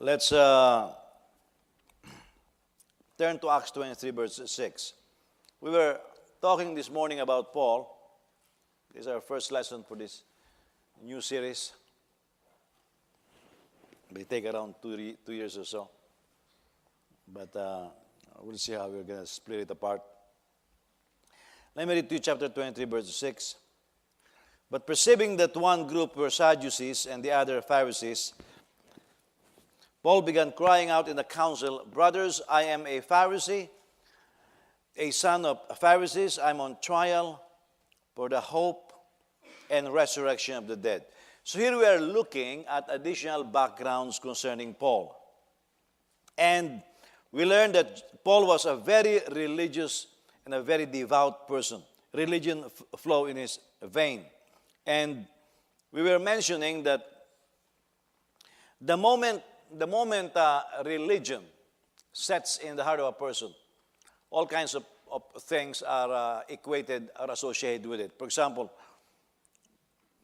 Let's turn to Acts 23, verse 6. We were talking this morning about Paul. This is our first lesson for this new series. It may take around 2 years or so. But we'll see how we're going to split it apart. Let me read to you chapter 23, verse 6. But perceiving that one group were Sadducees and the other Pharisees, Paul began crying out in the council, "Brothers, I am a Pharisee, a son of Pharisees. I'm on trial for the hope and resurrection of the dead." So here we are looking at additional backgrounds concerning Paul. And we learned that Paul was a very religious and a very devout person. Religion flow in his vein. And we were mentioning that the moment religion sets in the heart of a person, all kinds of things are equated or associated with it. For example,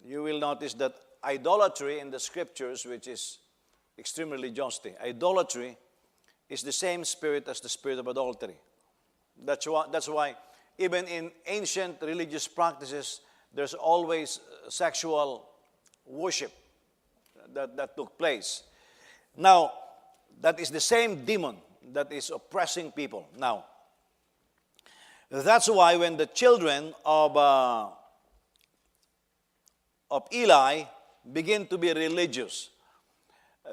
you will notice that idolatry in the scriptures, which is extreme religiosity, idolatry is the same spirit as the spirit of adultery. That's why even in ancient religious practices, there's always sexual worship that took place. Now, that is the same demon that is oppressing people. Now, that's why when the children of Eli begin to be religious,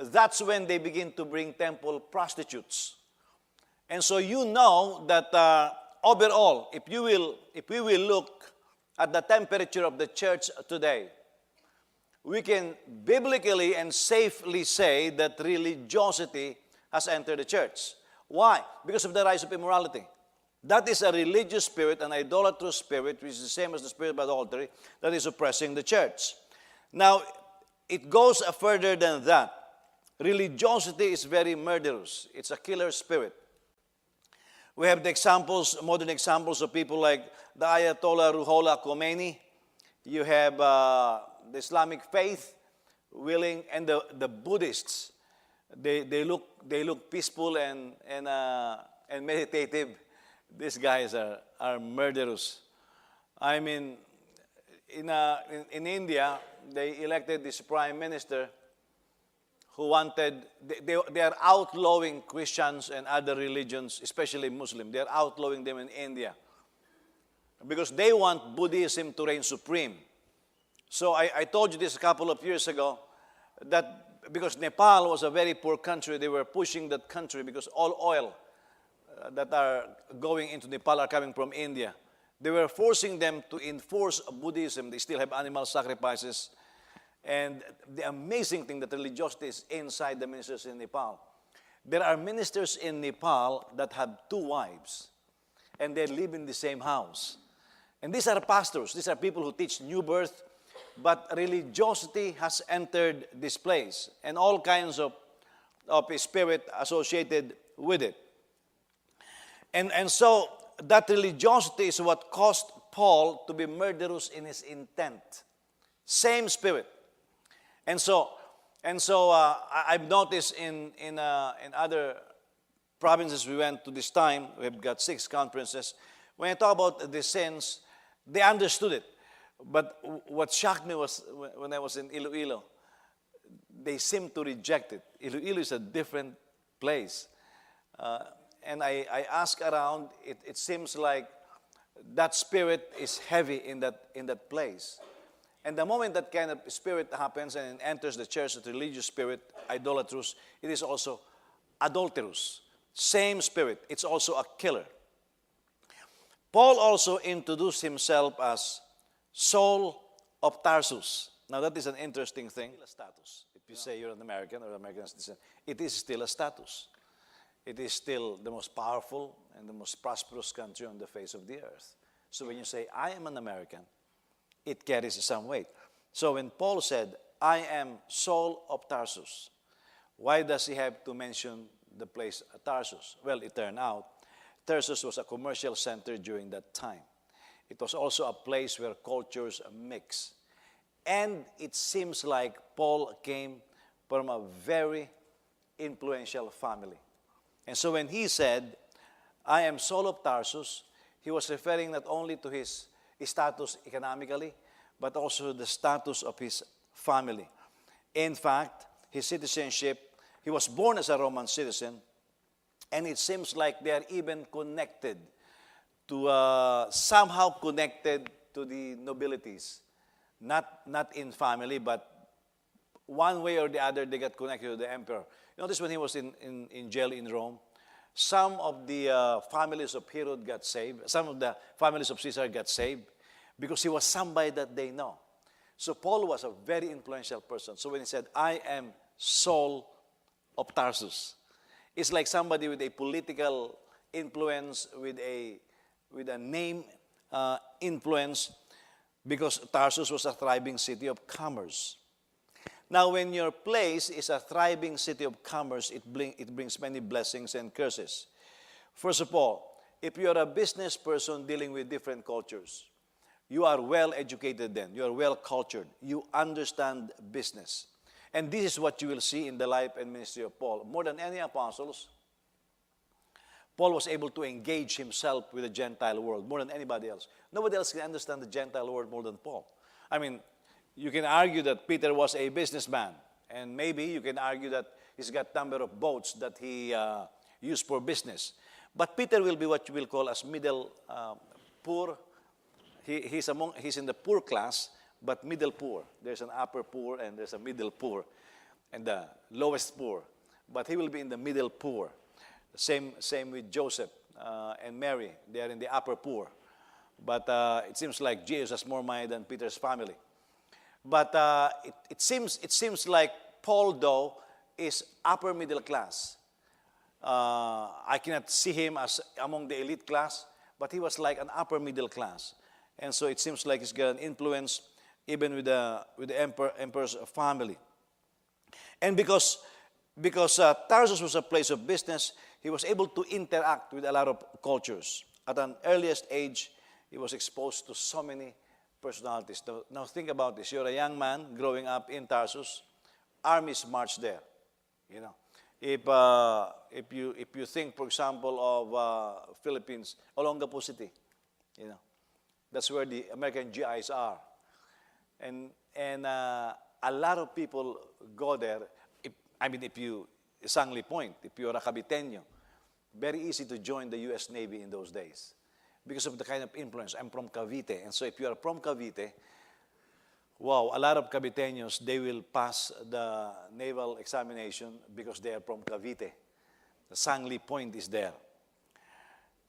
that's when they begin to bring temple prostitutes. And so you know that overall, if we will look at the temperature of the church today, we can biblically and safely say that religiosity has entered the church. Why? Because of the rise of immorality. That is a religious spirit, an idolatrous spirit, which is the same as the spirit of adultery, that is oppressing the church. Now, it goes further than that. Religiosity is very murderous. It's a killer spirit. We have the examples, modern examples of people like the Ayatollah Ruhollah Khomeini. You have the Islamic faith willing, and the Buddhists. They look peaceful and meditative. These guys are murderous. I mean, in India, they elected this prime minister who wanted, they are outlawing Christians and other religions, especially Muslim. They are outlawing them in India because they want Buddhism to reign supreme. So I told you this a couple of years ago, that because Nepal was a very poor country, they were pushing that country because all oil that are going into Nepal are coming from India. They were forcing them to enforce Buddhism. They still have animal sacrifices. And the amazing thing that religiosity is inside the ministers in Nepal. There are ministers in Nepal that have 2 wives, and they live in the same house. And these are pastors. These are people who teach new birth. But religiosity has entered this place, and all kinds of spirit associated with it. And so that religiosity is what caused Paul to be murderous in his intent. Same spirit. And so I've noticed in other provinces we went to this time, we've got 6 conferences. When I talk about the sins, they understood it. But what shocked me was when I was in Iloilo, they seemed to reject it. Iloilo is a different place. And I asked around, it seems like that spirit is heavy in that place. And the moment that kind of spirit happens and enters the church, the religious spirit, idolatrous, it is also adulterous. Same spirit. It's also a killer. Paul also introduced himself as Saul of Tarsus. Now that is an interesting thing. A status. If you say you're an American or American citizen, it is still a status. It is still the most powerful and the most prosperous country on the face of the earth. So when you say, I am an American, it carries some weight. So when Paul said, I am Saul of Tarsus, why does he have to mention the place Tarsus? Well, it turned out Tarsus was a commercial center during that time. It was also a place where cultures mix. And it seems like Paul came from a very influential family. And so when he said, I am Saul of Tarsus, he was referring not only to his status economically, but also the status of his family. In fact, his citizenship, he was born as a Roman citizen, and it seems like they are even connected to, somehow connected to the nobilities. Not in family, but one way or the other, they got connected to the emperor. You notice when he was in jail in Rome, some of the families of Herod got saved. Some of the families of Caesar got saved because he was somebody that they know. So Paul was a very influential person. So when he said, I am Saul of Tarsus, it's like somebody with a political influence, with a name influence, because Tarsus was a thriving city of commerce. Now, when your place is a thriving city of commerce, it brings many blessings and curses. First of all, if you are a business person dealing with different cultures, you are well educated then. You are well cultured. You understand business. And this is what you will see in the life and ministry of Paul. More than any apostles, Paul was able to engage himself with the Gentile world more than anybody else. Nobody else can understand the Gentile world more than Paul. I mean, you can argue that Peter was a businessman, and maybe you can argue that he's got number of boats that he used for business. But Peter will be what you will call as middle poor. He's in the poor class, but middle poor. There's an upper poor and there's a middle poor, and the lowest poor. But he will be in the middle poor. Same with Joseph and Mary. They are in the upper poor. But it seems like Jesus has more money than Peter's family. But it seems like Paul, though, is upper middle class. I cannot see him as among the elite class, but he was like an upper middle class. And so it seems like he's got an influence even with the emperor's family. And because Tarsus was a place of business, he was able to interact with a lot of cultures. At an earliest age, he was exposed to so many personalities. Now think about this. You're a young man growing up in Tarsus. Armies march there. You know, if you think, for example, of Philippines, Olongapo City, you know, that's where the American GIs are, and a lot of people go there. If you Sangli Point, if you're a Caviteño, very easy to join the U.S. Navy in those days, because of the kind of influence. I'm from Cavite, and so if you are from Cavite, wow, a lot of Caviteños, they will pass the naval examination because they are from Cavite. The Sangli Point is there.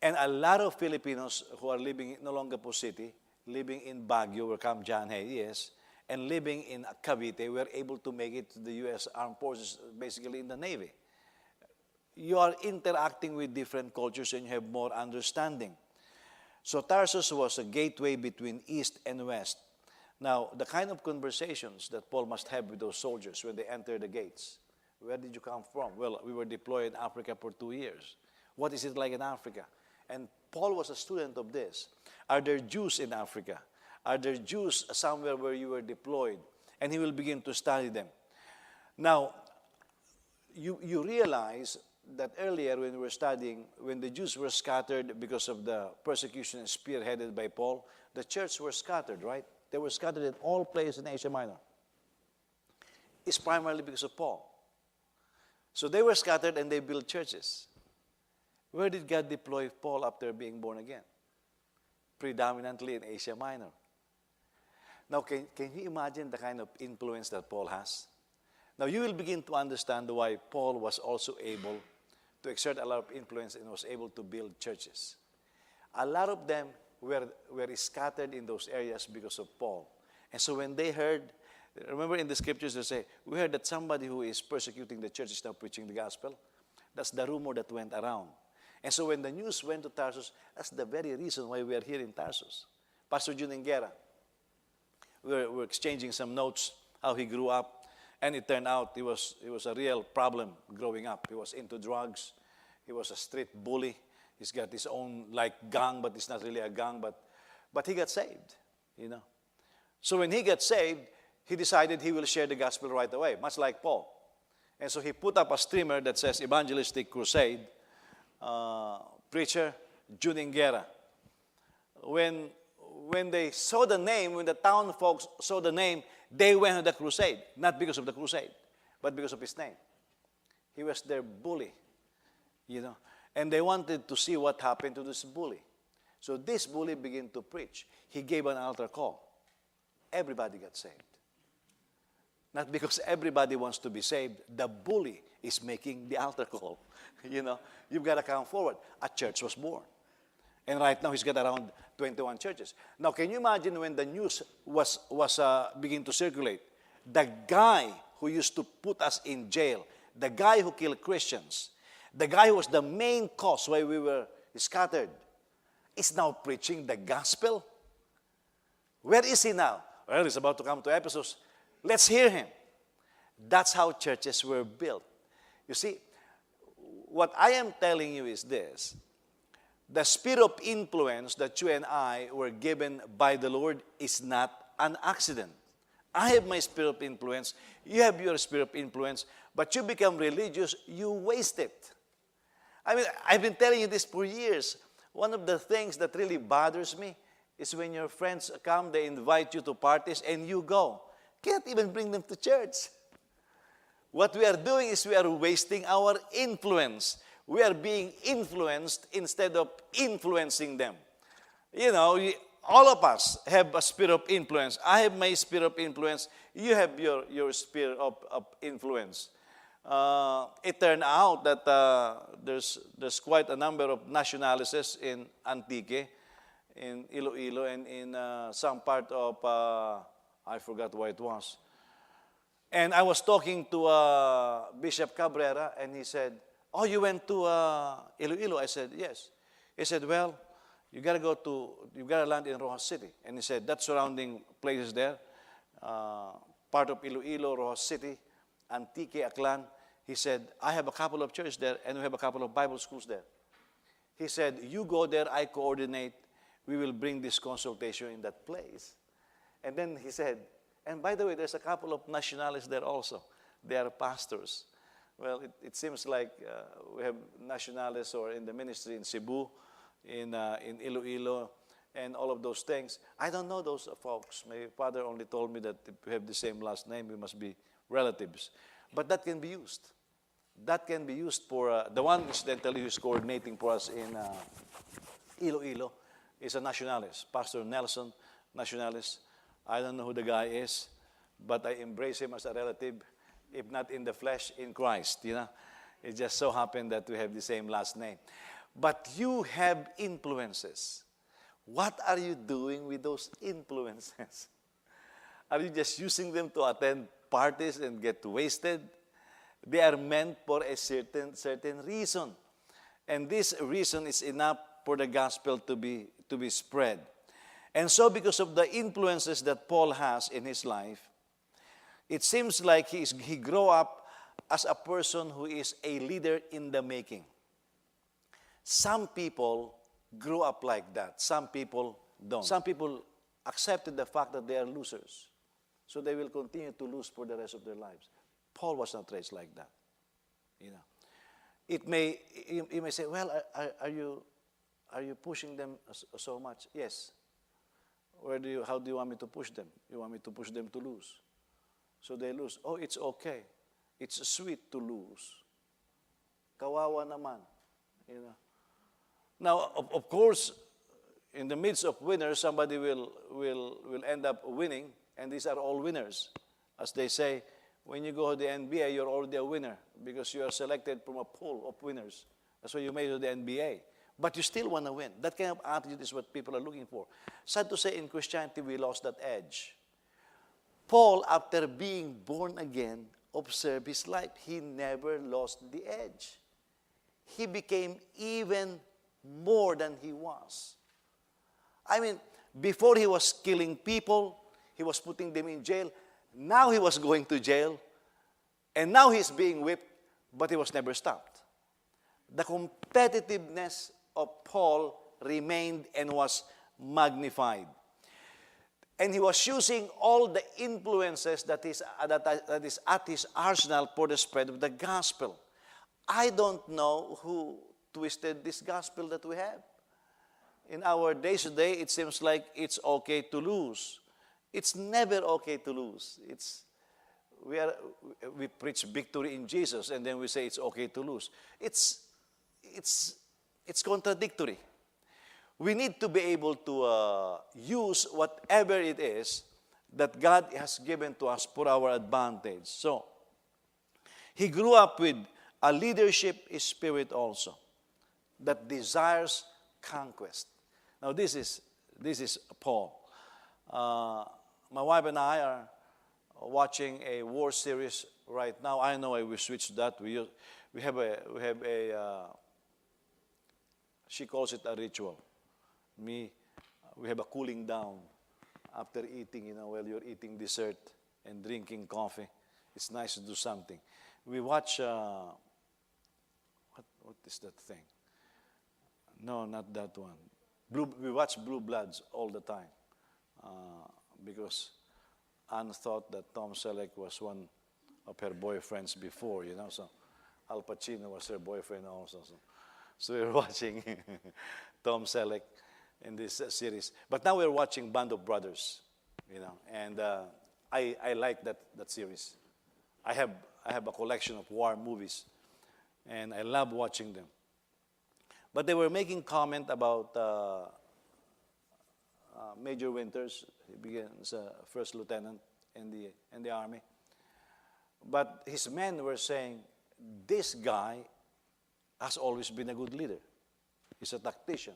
And a lot of Filipinos who are living in Olongapo City, living in Baguio, where Camp John Hay is, and living in Cavite, were able to make it to the U.S. Armed Forces, basically in the Navy. You are interacting with different cultures and you have more understanding. So Tarsus was a gateway between East and West. Now, the kind of conversations that Paul must have with those soldiers when they enter the gates. Where did you come from? Well, we were deployed in Africa for 2 years. What is it like in Africa? And Paul was a student of this. Are there Jews in Africa? Are there Jews somewhere where you were deployed? And he will begin to study them. Now, you realize that earlier when we were studying, when the Jews were scattered because of the persecution spearheaded by Paul, the church were scattered, right? They were scattered in all places in Asia Minor. It's primarily because of Paul. So they were scattered and they built churches. Where did God deploy Paul after being born again? Predominantly in Asia Minor. Now, can you imagine the kind of influence that Paul has? Now, you will begin to understand why Paul was also able to exert a lot of influence and was able to build churches. A lot of them were scattered in those areas because of Paul. And so when they heard, remember in the scriptures they say, we heard that somebody who is persecuting the church is now preaching the gospel. That's the rumor that went around. And so when the news went to Tarsus, that's the very reason why we are here in Tarsus. Pastor Jun Engera, we're exchanging some notes, how he grew up. And it turned out he was a real problem growing up. He was into drugs. He was a street bully. He's got his own gang, but it's not really a gang. But he got saved, you know. So when he got saved, he decided he will share the gospel right away, much like Paul. And so he put up a streamer that says Evangelistic Crusade, preacher June Guerra. When they saw the name, when the town folks saw the name, they went on the crusade. Not because of the crusade, but because of his name. He was their bully, And they wanted to see what happened to this bully. So this bully began to preach. He gave an altar call. Everybody got saved. Not because everybody wants to be saved. The bully is making the altar call. You've got to come forward. A church was born. And right now, he's got around 21 churches. Now, can you imagine when the news was beginning to circulate? The guy who used to put us in jail, the guy who killed Christians, the guy who was the main cause why we were scattered, is now preaching the gospel. Where is he now? Well, he's about to come to Ephesus. Let's hear him. That's how churches were built. You see, what I am telling you is this. The sphere of influence that you and I were given by the Lord is not an accident. I have my sphere of influence. You have your sphere of influence. But you become religious, you waste it. I mean, I've been telling you this for years. One of the things that really bothers me is when your friends come, they invite you to parties, and you go. Can't even bring them to church. What we are doing is we are wasting our influence. We are being influenced instead of influencing them. All of us have a sphere of influence. I have my sphere of influence. You have your sphere of influence. It turned out that there's quite a number of nationalists in Antique, in Iloilo, and in some part of, I forgot where it was. And I was talking to Bishop Cabrera, and he said, "Oh, you went to Iloilo?" I said, "Yes." He said, "Well, you gotta land in Rojas City." And he said, "That surrounding places there, part of Iloilo, Rojas City, Antique, Aklan." He said, "I have a couple of churches there, and we have a couple of Bible schools there." He said, "You go there, I coordinate. We will bring this consultation in that place." And then he said, "And by the way, there's a couple of nationalists there also. They are pastors." Well, it seems like we have nationalists or in the ministry in Cebu, in Iloilo, and all of those things. I don't know those folks. My father only told me that if we have the same last name, we must be relatives. But that can be used. That can be used for, the one incidentally who is coordinating for us in Iloilo is a nationalist, Pastor Nelson, nationalist. I don't know who the guy is, but I embrace him as a relative, if not in the flesh, in Christ, It just so happened that we have the same last name. But you have influences. What are you doing with those influences? Are you just using them to attend parties and get wasted? They are meant for a certain reason. And this reason is enough for the gospel to be spread. And so because of the influences that Paul has in his life, it seems like he grew up as a person who is a leader in the making. Some people grew up like that. Some people don't. Some people accepted the fact that they are losers. So they will continue to lose for the rest of their lives. Paul was not raised like that. You may say, "Well, are you pushing them so much?" Yes. How do you want me to push them? You want me to push them to lose? So they lose. Oh, it's okay. It's sweet to lose. Kawawa naman. Now, of course, in the midst of winners, somebody will end up winning, and these are all winners. As they say, when you go to the NBA, you're already a winner because you are selected from a pool of winners. That's why you made it to the NBA. But you still want to win. That kind of attitude is what people are looking for. Sad to say, in Christianity, we lost that edge. Paul, after being born again, observe his life. He never lost the edge. He became even more than he was. I mean, before he was killing people, he was putting them in jail. Now he was going to jail. And now he's being whipped, but he was never stopped. The competitiveness of Paul remained and was magnified. And he was using all the influences that is at his arsenal for the spread of the gospel. I don't know who twisted this gospel that we have. In our days today, it seems like it's okay to lose. It's never okay to lose. We preach victory in Jesus, and then we say it's okay to lose. It's contradictory. We need to be able to use whatever it is that God has given to us for our advantage. So, he grew up with a leadership spirit also that desires conquest. Now, this is Paul. My wife and I are watching a war series right now. I know I will switch to that. We have a she calls it a ritual. We have a cooling down after eating, while you're eating dessert and drinking coffee. It's nice to do something. We watch, what is that thing? No, not that one. We watch Blue Bloods all the time because Anne thought that Tom Selleck was one of her boyfriends before, so Al Pacino was her boyfriend also. So we're watching Tom Selleck in this series. But now we're watching Band of Brothers, and I like that series. I have a collection of war movies, and I love watching them. But they were making comment about Major Winters. He begins first lieutenant in the army. But his men were saying, this guy has always been a good leader. He's a tactician.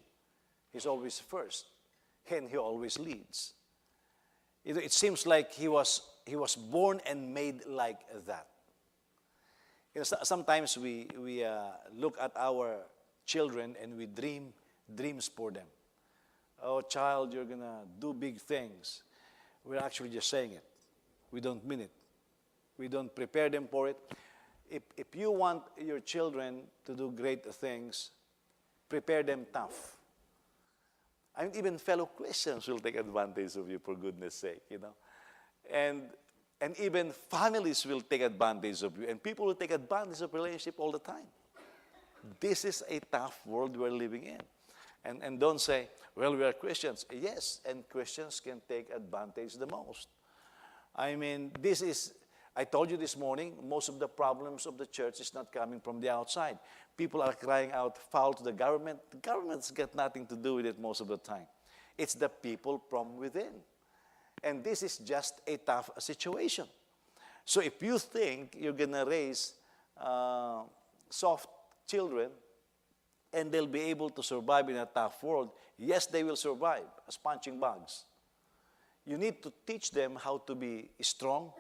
He's always first, and he always leads. It seems like he was born and made like that. Sometimes we look at our children and we dreams for them. Oh, child, you're going to do big things. We're actually just saying it. We don't mean it. We don't prepare them for it. If you want your children to do great things, prepare them tough. I mean, even fellow Christians will take advantage of you, for goodness sake, And even families will take advantage of you. And people will take advantage of relationship all the time. This is a tough world we're living in. And don't say, well, we are Christians. Yes, and Christians can take advantage the most. I mean, I told you this morning, most of the problems of the church is not coming from the outside. People are crying out foul to the government. The government's got nothing to do with it most of the time. It's the people from within. And this is just a tough situation. So if you think you're going to raise soft children and they'll be able to survive in a tough world, yes, they will survive as punching bags. You need to teach them how to be strong,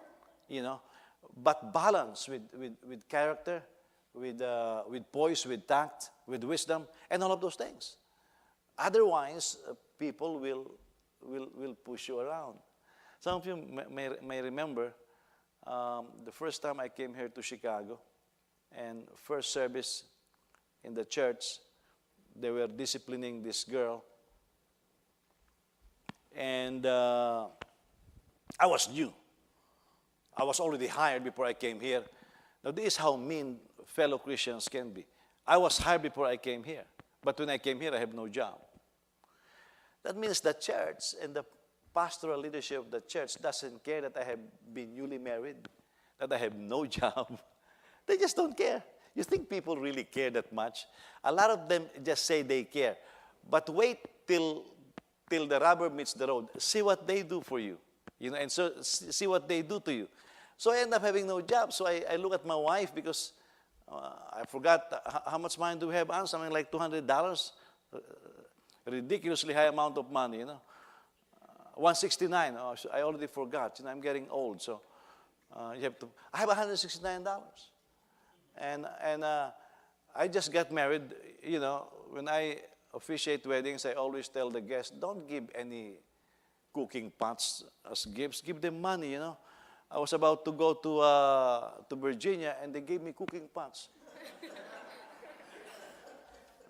but balance with character, with poise, with tact, with wisdom, and all of those things. Otherwise, people will push you around. Some of you may remember the first time I came here to Chicago, and first service in the church, they were disciplining this girl. And I was new. I was already hired before I came here. Now, this is how mean fellow Christians can be. I was hired before I came here. But when I came here, I have no job. That means the church and the pastoral leadership of the church doesn't care that I have been newly married, that I have no job. They just don't care. You think people really care that much? A lot of them just say they care. But wait till the rubber meets the road. See what they do for you. And so see what they do to you. So I end up having no job. So I look at my wife because I forgot how much money do we have on? Something like $200. Ridiculously high amount of money, $169. Oh, I already forgot. I'm getting old, so you have to. I have $169, and I just got married. When I officiate weddings, I always tell the guests, don't give any cooking pots as gifts. Give them money. I was about to go to Virginia, and they gave me cooking pots.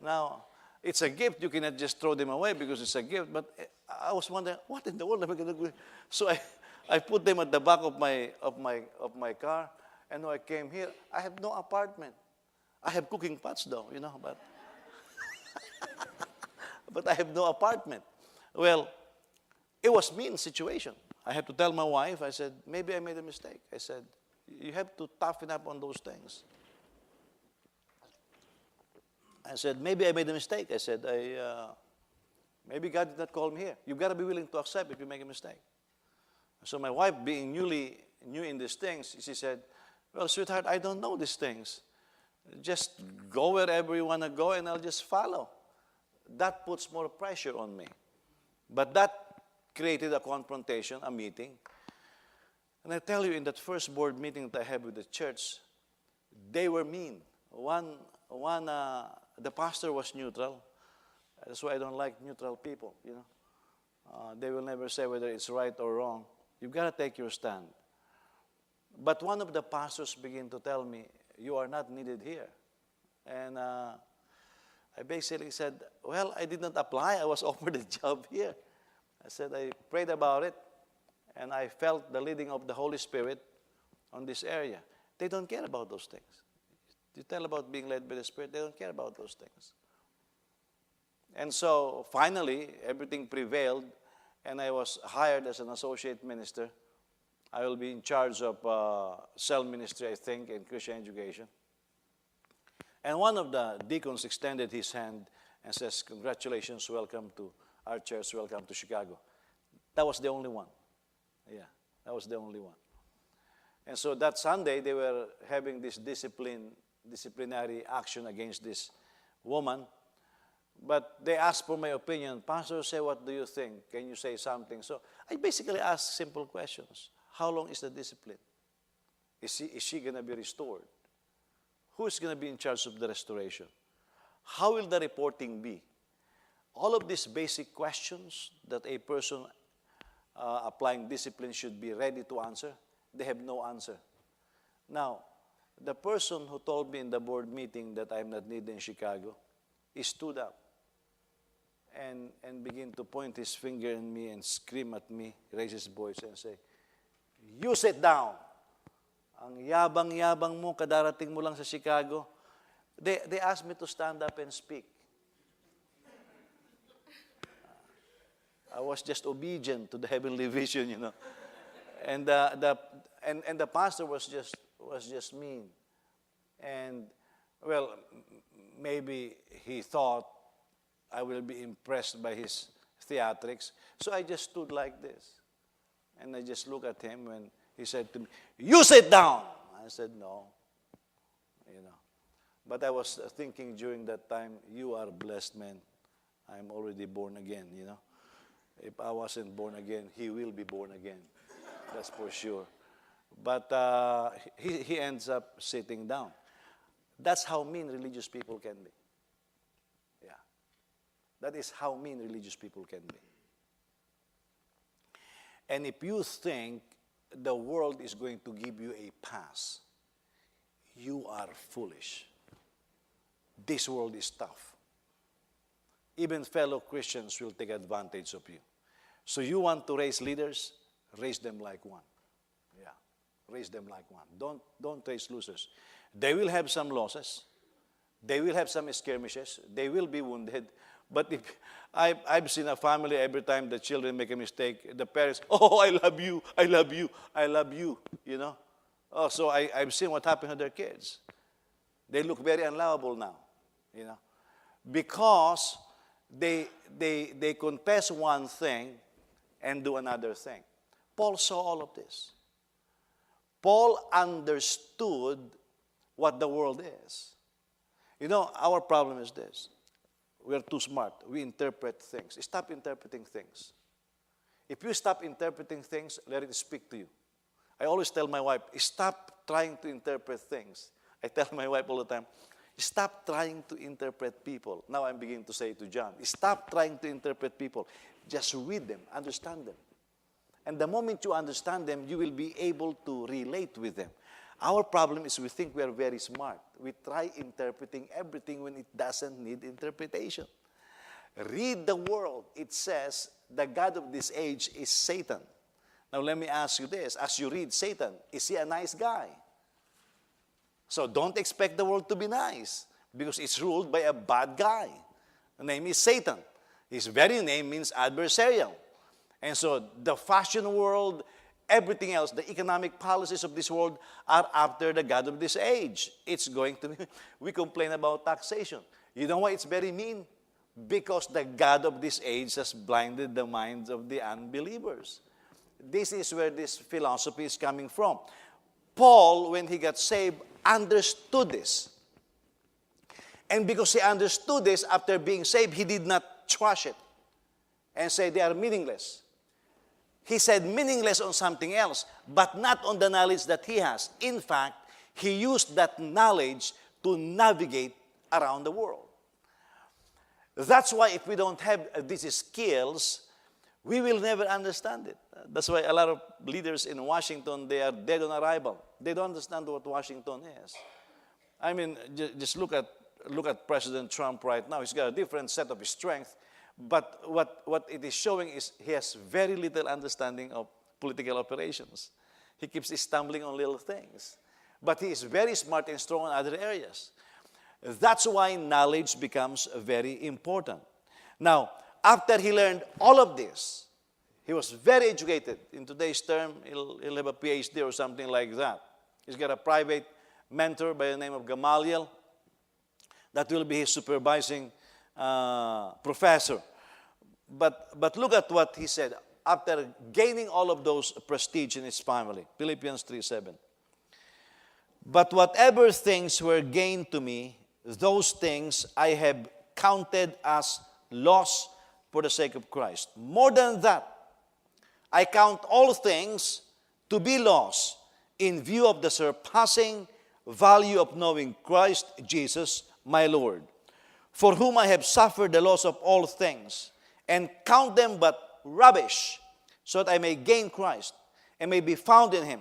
Now, It's a gift. You cannot just throw them away because it's a gift. But I was wondering, what in the world am I going to do? So I put them at the back of my car. And when I came here, I have no apartment. I have cooking pots though, but I have no apartment. Well, it was mean situation. I had to tell my wife, I said, maybe I made a mistake. I said, you have to toughen up on those things. I said, maybe I made a mistake. I said, maybe God did not call me here. You've got to be willing to accept if you make a mistake. So my wife, being new in these things, she said, well, sweetheart, I don't know these things. Just go wherever you want to go and I'll just follow. That puts more pressure on me. But that created a confrontation, a meeting. And I tell you, in that first board meeting that I had with the church, they were mean. The pastor was neutral. That's why I don't like neutral people, They will never say whether it's right or wrong. You've got to take your stand. But one of the pastors began to tell me, you are not needed here. And I basically said, well, I did not apply. I was offered a job here. I said, I prayed about it, and I felt the leading of the Holy Spirit on this area. They don't care about those things. You tell about being led by the Spirit, they don't care about those things. And so finally, everything prevailed, and I was hired as an associate minister. I will be in charge of cell ministry, I think, and Christian education. And one of the deacons extended his hand and says, congratulations, welcome to our church, welcome to Chicago. That was the only one. Yeah, that was the only one. And so that Sunday, they were having this disciplinary action against this woman. But they asked for my opinion. Pastor, say, what do you think? Can you say something? So I basically asked simple questions. How long is the discipline? Is she going to be restored? Who is going to be in charge of the restoration? How will the reporting be? All of these basic questions that a person applying discipline should be ready to answer, they have no answer. Now, the person who told me in the board meeting that I'm not needed in Chicago, he stood up and began to point his finger at me and scream at me, raise his voice and say, you sit down. Ang yabang-yabang mo, kadarating mo lang sa Chicago. They asked me to stand up and speak. I was just obedient to the heavenly vision, And the pastor was just mean. And well, maybe he thought I will be impressed by his theatrics. So I just stood like this. And I just looked at him when he said to me, you sit down. I said, no. But I was thinking during that time, you are a blessed man. I'm already born again, If I wasn't born again, he will be born again. That's for sure. But he ends up sitting down. That's how mean religious people can be. Yeah. That is how mean religious people can be. And if you think the world is going to give you a pass, you are foolish. This world is tough. Even fellow Christians will take advantage of you. So you want to raise leaders? Raise them like one. Yeah, raise them like one. Don't raise losers. They will have some losses. They will have some skirmishes. They will be wounded. But if I've seen a family, every time the children make a mistake, the parents, oh, I love you, I love you, I love you, Oh, so I've seen what happened to their kids. They look very unlovable now, because they confess one thing and do another thing. Paul saw all of this. Paul understood what the world is. Our problem is this. We are too smart. We interpret things. Stop interpreting things. If you stop interpreting things, let it speak to you. I always tell my wife, stop trying to interpret things. I tell my wife all the time, stop trying to interpret people. Now I'm beginning to say it to John, stop trying to interpret people. Just read them, understand them. And the moment you understand them, you will be able to relate with them. Our problem is we think we are very smart. We try interpreting everything when it doesn't need interpretation. read the world, it says the God of this age is Satan. Now let me ask you this. As you read Satan, is he a nice guy? So don't expect the world to be nice because it's ruled by a bad guy. The name is Satan. His very name means adversarial. And so the fashion world, everything else, the economic policies of this world are after the God of this age. It's going to be, we complain about taxation. You know why it's very mean? Because the God of this age has blinded the minds of the unbelievers. This is where this philosophy is coming from. Paul, when he got saved, understood this. And because he understood this, after being saved, he did not trash it and say they are meaningless. He said meaningless on something else, but not on the knowledge that he has. In fact, he used that knowledge to navigate around the world. That's why if we don't have these skills, we will never understand it. That's why a lot of leaders in Washington, they are dead on arrival. They don't understand what Washington is. I mean, just look at President Trump right now. He's got a different set of strength, but what it is showing is he has very little understanding of political operations. He keeps stumbling on little things. But he is very smart and strong in other areas. That's why knowledge becomes very important. Now, after he learned all of this, he was very educated. In today's term, he'll have a PhD or something like that. He's got a private mentor by the name of Gamaliel that will be his supervising professor. But look at what he said after gaining all of those prestige in his family. Philippians 3:7. But whatever things were gained to me, those things I have counted as loss for the sake of Christ. More than that, I count all things to be loss in view of the surpassing value of knowing Christ Jesus, my Lord, for whom I have suffered the loss of all things, and count them but rubbish, so that I may gain Christ, and may be found in him,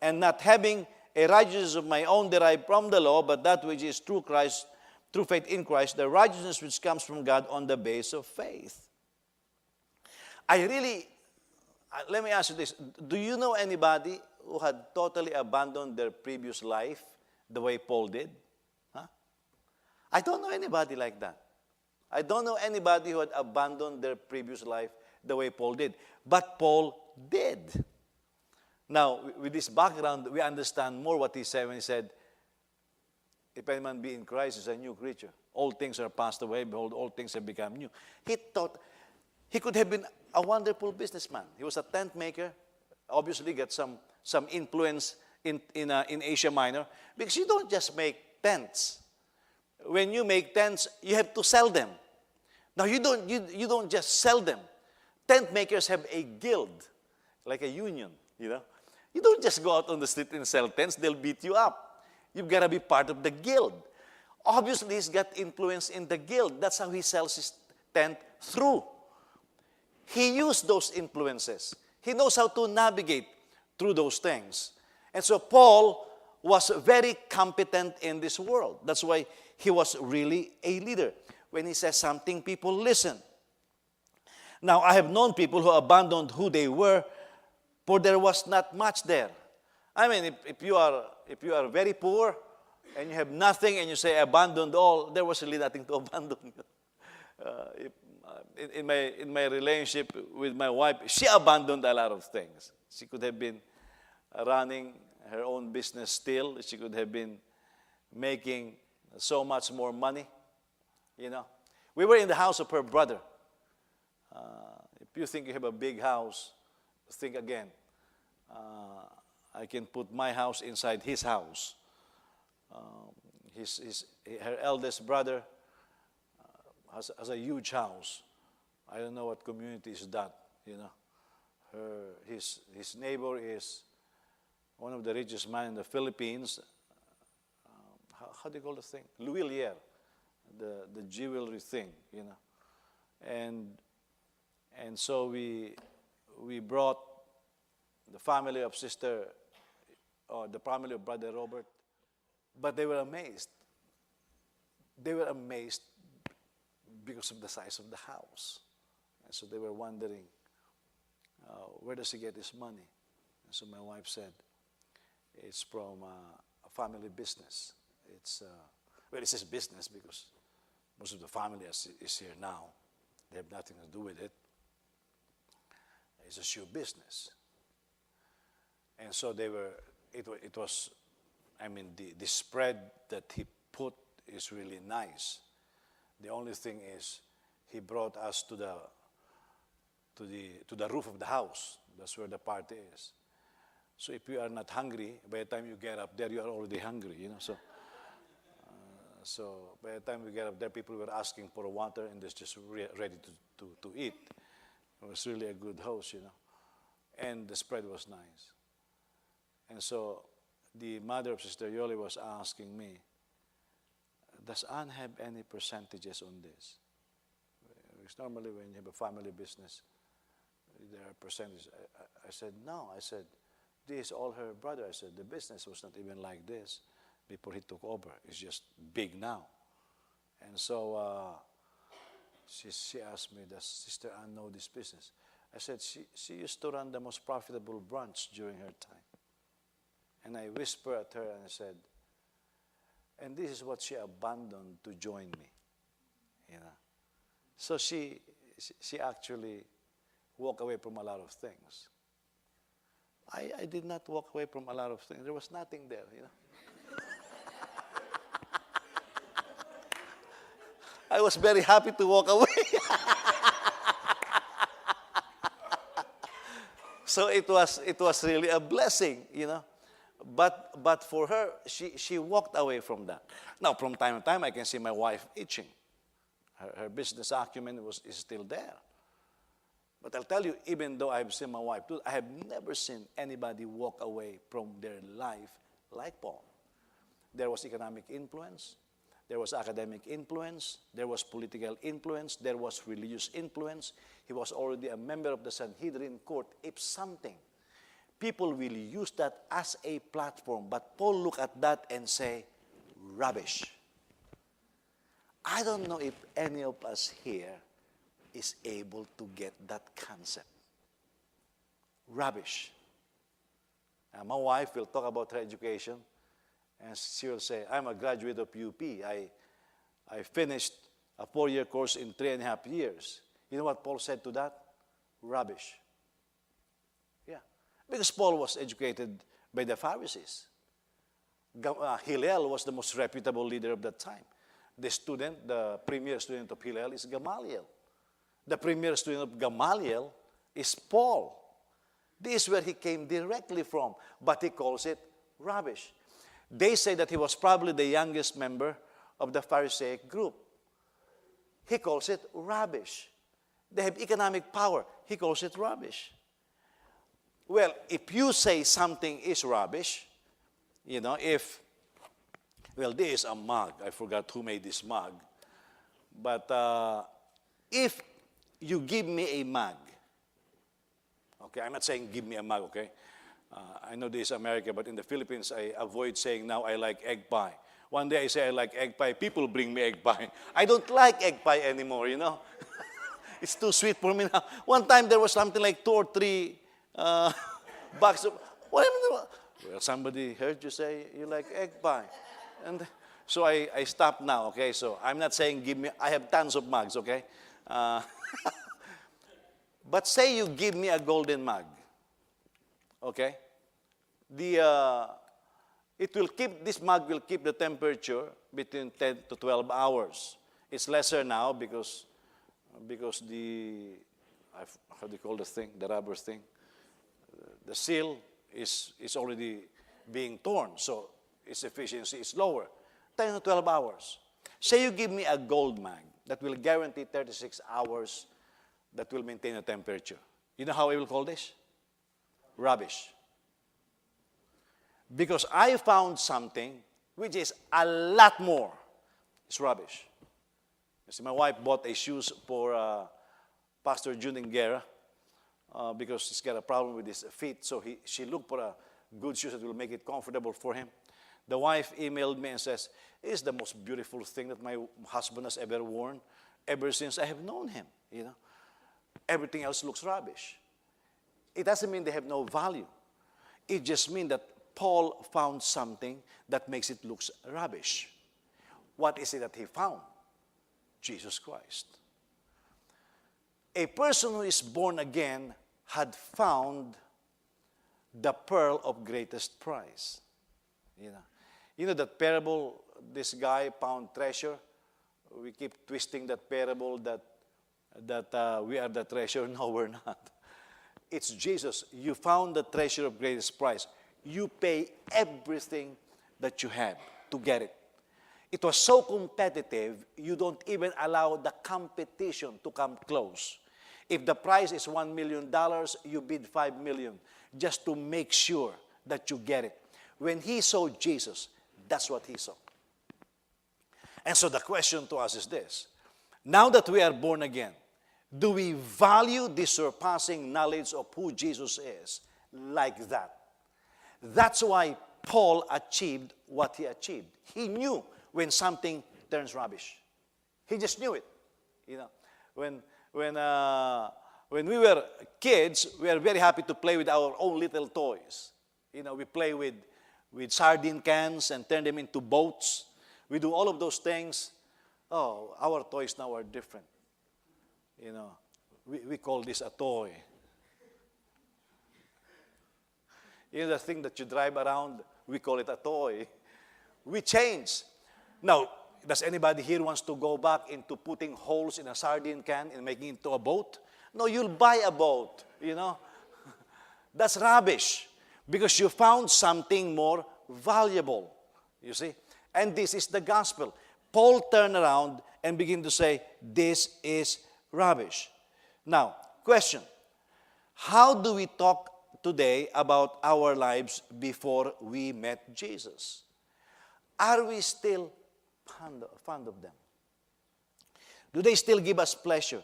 and not having a righteousness of my own derived from the law, but that which is through Christ, through faith in Christ, the righteousness which comes from God on the base of faith. Let me ask you this. Do you know anybody who had totally abandoned their previous life the way Paul did? Huh? I don't know anybody like that. I don't know anybody who had abandoned their previous life the way Paul did. But Paul did. Now, with this background, we understand more what he said when he said, if any man be in Christ, is a new creature. All things are passed away. Behold, all things have become new. He thought he could have been a wonderful businessman. He was a tent maker. Obviously, got some influence in Asia Minor. Because you don't just make tents. When you make tents, you have to sell them. Now, you don't just sell them. Tent makers have a guild, like a union, you know. You don't just go out on the street and sell tents. They'll beat you up. You've got to be part of the guild. Obviously, he's got influence in the guild. That's how he sells his tent through. He used those influences. He knows how to navigate through those things. And so Paul was very competent in this world. That's why he was really a leader. When he says something, people listen. Now, I have known people who abandoned who they were, for there was not much there. I mean, if you are very poor and you have nothing and you say abandoned all, there was really nothing to abandon. In my relationship with my wife, she abandoned a lot of things. She could have been running her own business still. She could have been making so much more money. You know, we were in the house of her brother. If you think you have a big house, think again. I can put my house inside his house. Her eldest brother has a huge house. I don't know what community is that, you know. His neighbor is one of the richest men in the Philippines. How do you call the thing? Louis, the jewelry thing, you know. And so we brought the family of the family of Brother Robert, but they were amazed. They were amazed because of the size of the house. And so they were wondering, where does he get his money? And so my wife said, it's from a family business. It's his business because most of the family is here now. They have nothing to do with it. It's a shoe business. And so it was, the spread that he put is really nice. The only thing is, he brought us to the roof of the house. That's where the party is. So if you are not hungry, by the time you get up there, you are already hungry, So by the time we get up there, people were asking for water, and they're just ready to eat. It was really a good host, And the spread was nice. And so the mother of Sister Yoli was asking me, does Anne have any percentages on this? Because normally when you have a family business, there are percentages. I said, no. I said, this is all her brother. I said, the business was not even like this before he took over. It's just big now. And so she asked me, does Sister Anne know this business? I said, she used to run the most profitable branch during her time. And I whispered at her and I said, and this is what she abandoned to join me. So she actually walked away from a lot of things. I did not walk away from a lot of things. There was nothing there, I was very happy to walk away. So it was really a blessing, But for her, she walked away from that. Now, from time to time, I can see my wife itching. Her business acumen is still there. But I'll tell you, even though I've seen my wife do, I have never seen anybody walk away from their life like Paul. There was economic influence. There was academic influence. There was political influence. There was religious influence. He was already a member of the Sanhedrin court. If something, people will use that as a platform. But Paul looked at that and say, rubbish. I don't know if any of us here is able to get that concept. Rubbish. And my wife will talk about her education, and she will say, I'm a graduate of UP. I finished a 4-year course in 3.5 years. You know what Paul said to that? Rubbish. Yeah. Because Paul was educated by the Pharisees. Hillel was the most reputable leader of that time. The premier student of Hillel is Gamaliel. The premier student of Gamaliel is Paul. This is where he came directly from, but he calls it rubbish. They say that he was probably the youngest member of the Pharisaic group. He calls it rubbish. They have economic power. He calls it rubbish. Well, if you say something is rubbish, this is a mug. I forgot who made this mug. But if you give me a mug, okay, I'm not saying give me a mug, okay? I know this is America, but in the Philippines, I avoid saying now I like egg pie. One day I say I like egg pie, people bring me egg pie. I don't like egg pie anymore, It's too sweet for me now. One time there was something like 2 or 3 bucks of, well, somebody heard you say you like egg pie. And so I stopped now, okay? So I'm not saying give me, I have tons of mugs, okay? But say you give me a golden mug, okay? This mug will keep the temperature between 10 to 12 hours. It's lesser now because how do you call the thing, the rubber thing? The seal is already being torn, so its efficiency is lower. 10 to 12 hours. Say you give me a gold mug that will guarantee 36 hours that will maintain the temperature. You know how I will call this? Rubbish. Because I found something which is a lot more. It's rubbish. You see, my wife bought a shoes for Pastor June Guerra because he's got a problem with his feet. So she looked for a good shoes that will make it comfortable for him. The wife emailed me and says, it's the most beautiful thing that my husband has ever worn. ever since I have known him. Everything else looks rubbish. It doesn't mean they have no value. It just means that Paul found something that makes it look rubbish. What is it that he found? Jesus Christ. A person who is born again had found the pearl of greatest price. That parable, this guy found treasure. We keep twisting that parable that we are the treasure. No, we're not. It's Jesus. You found the treasure of greatest price. You pay everything that you have to get it. It was so competitive, you don't even allow the competition to come close. If the price is $1 million, you bid $5 million just to make sure that you get it. When he saw Jesus, that's what he saw. And so the question to us is this. Now that we are born again, do we value the surpassing knowledge of who Jesus is like that? That's why Paul achieved what he achieved. He knew when something turns rubbish. He just knew it. When we were kids, we were very happy to play with our own little toys. We play with sardine cans and turn them into boats. We do all of those things. Oh, our toys now are different. We call this a toy. The thing that you drive around, we call it a toy. We change. Now, does anybody here wants to go back into putting holes in a sardine can and making it into a boat? No, you'll buy a boat, That's rubbish because you found something more valuable, you see? And this is the gospel. Paul turned around and began to say, this is rubbish. Now, question. How do we talk today about our lives before we met Jesus? Are we still fond of them? Do they still give us pleasure?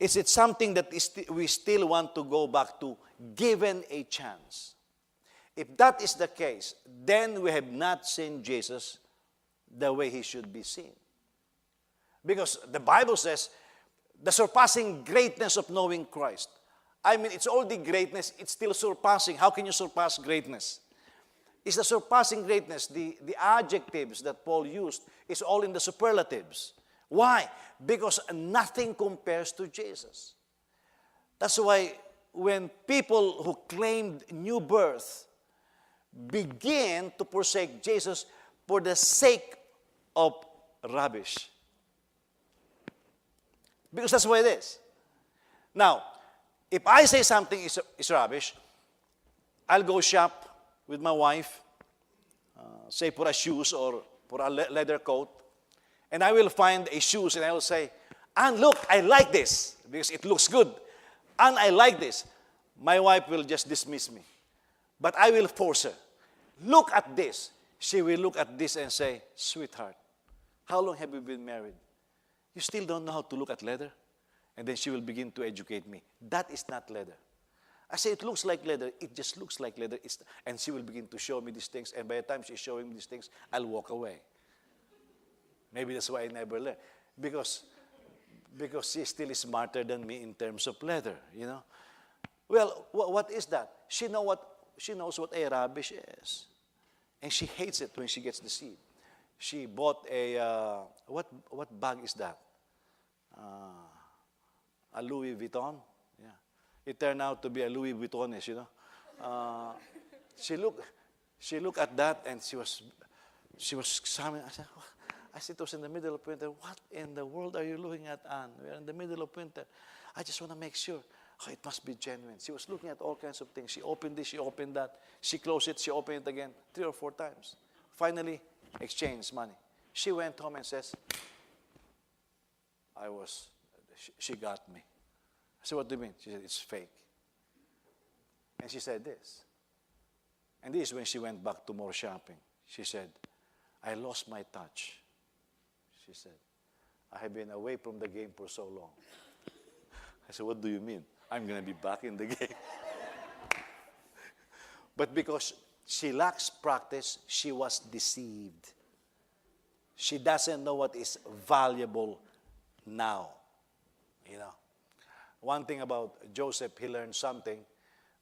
Is it something that we still want to go back to, given a chance? If that is the case, then we have not seen Jesus the way he should be seen. Because the Bible says, the surpassing greatness of knowing Christ. It's all the greatness, it's still surpassing. How can you surpass greatness? It's the surpassing greatness. The adjectives that Paul used is all in the superlatives. Why? Because nothing compares to Jesus. That's why when people who claimed new birth begin to forsake Jesus for the sake of rubbish. Because that's what it is. Now, if I say something is rubbish, I'll go shop with my wife, say for a shoes or for a leather coat, and I will find a shoes and I will say, Ann, look, I like this because it looks good. Ann, I like this. My wife will just dismiss me. But I will force her. Look at this. She will look at this and say, sweetheart, how long have you been married? You still don't know how to look at leather? And then she will begin to educate me. That is not leather. I say, it looks like leather. It just looks like leather. And she will begin to show me these things. And by the time she's showing me these things, I'll walk away. Maybe that's why I never learn. Because she still is smarter than me in terms of leather, Well, what is that? She knows what a rubbish is. And she hates it when she gets the seed. She bought a, what bag is that? A Louis Vuitton. Yeah. It turned out to be a Louis Vuitton-ish, She looked at that and she was examining. I said, it was in the middle of winter. What in the world are you looking at, Anne? We are in the middle of winter. I just want to make sure. Oh, it must be genuine. She was looking at all kinds of things. She opened this, she opened that. She closed it, she opened it again 3 or 4 times. Finally, exchanged money. She went home and says, she got me. I said, what do you mean? She said, it's fake. And she said this. And this is when she went back to more shopping. She said, I lost my touch. She said, I have been away from the game for so long. I said, what do you mean? I'm going to be back in the game. But because she lacks practice, she was deceived. She doesn't know what is valuable now. You know, one thing about Joseph, he learned something.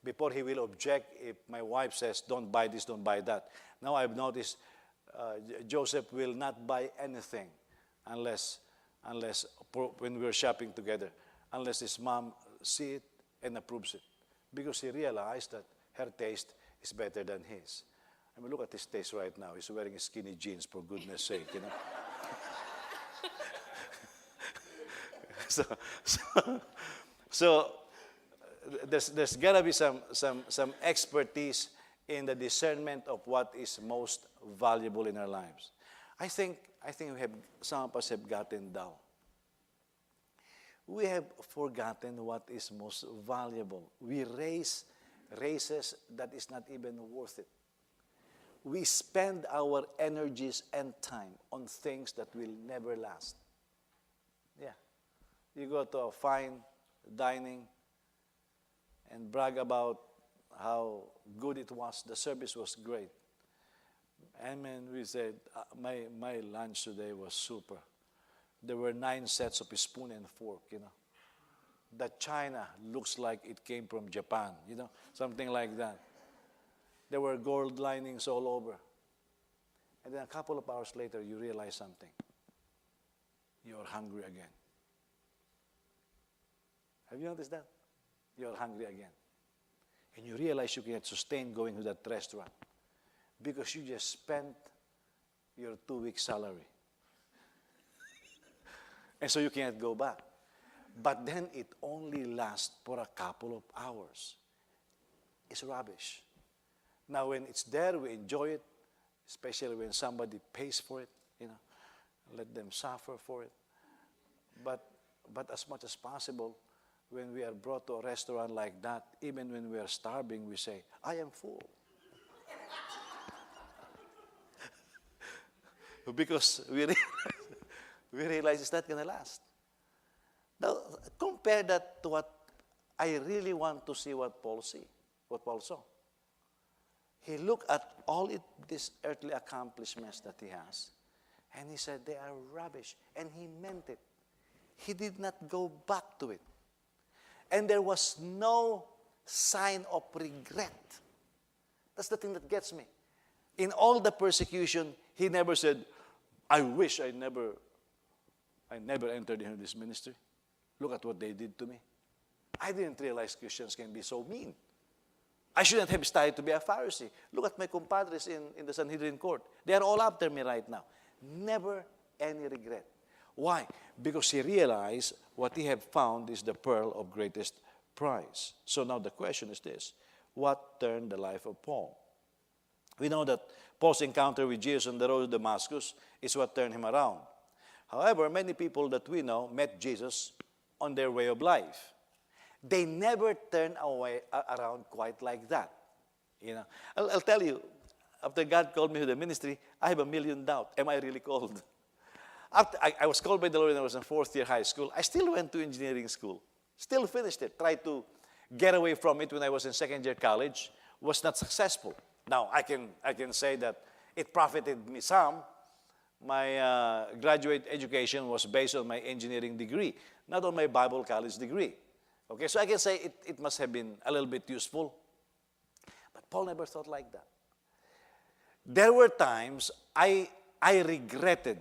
Before he will object if my wife says, don't buy this, don't buy that. Now I've noticed Joseph will not buy anything unless when we're shopping together, unless his mom see it and approves it. Because he realized that her taste is better than his. I mean, look at his taste right now. He's wearing skinny jeans, for goodness sake, you know. So there's got to be some expertise in the discernment of what is most valuable in our lives. I think some of us have gotten dull. We have forgotten what is most valuable. We race races that is not even worth it. We spend our energies and time on things that will never last. Yeah. You go to a fine dining and brag about how good it was. The service was great. And then we said, my lunch today was super. There were 9 sets of spoon and fork, you know. That china looks like it came from Japan, you know, something like that. There were gold linings all over. And then a couple of hours later, you realize something. You're hungry again. Have you noticed that? You're hungry again. And you realize you can't sustain going to that restaurant because you just spent your 2-week salary. And so you can't go back. But then it only lasts for a couple of hours. It's rubbish. Now, when it's there, we enjoy it, especially when somebody pays for it, you know, let them suffer for it. But as much as possible, when we are brought to a restaurant like that, even when we are starving, we say, I am full. Because we realize it's not going to last. Now, compare that to what I really want to see what Paul saw. He looked at all these earthly accomplishments that he has, and he said they are rubbish, and he meant it. He did not go back to it. And there was no sign of regret. That's the thing that gets me. In all the persecution, he never said, I wish I never entered into this ministry. Look at what they did to me. I didn't realize Christians can be so mean. I shouldn't have started to be a Pharisee. Look at my compadres in the Sanhedrin court. They are all after me right now. Never any regret. Why? Because he realized what he had found is the pearl of greatest price. So now the question is this. What turned the life of Paul? We know that Paul's encounter with Jesus on the road to Damascus is what turned him around. However, many people that we know met Jesus on their way of life. They never turn around quite like that. You know, I'll tell you, after God called me to the ministry, I have a million doubts. Am I really called? After I was called by the Lord when I was in 4th year high school. I still went to engineering school. Still finished it. Tried to get away from it when I was in 2nd year college. Was not successful. Now, I can say that it profited me some. My graduate education was based on my engineering degree, not on my Bible college degree. Okay, so I can say it must have been a little bit useful. But Paul never thought like that. There were times I regretted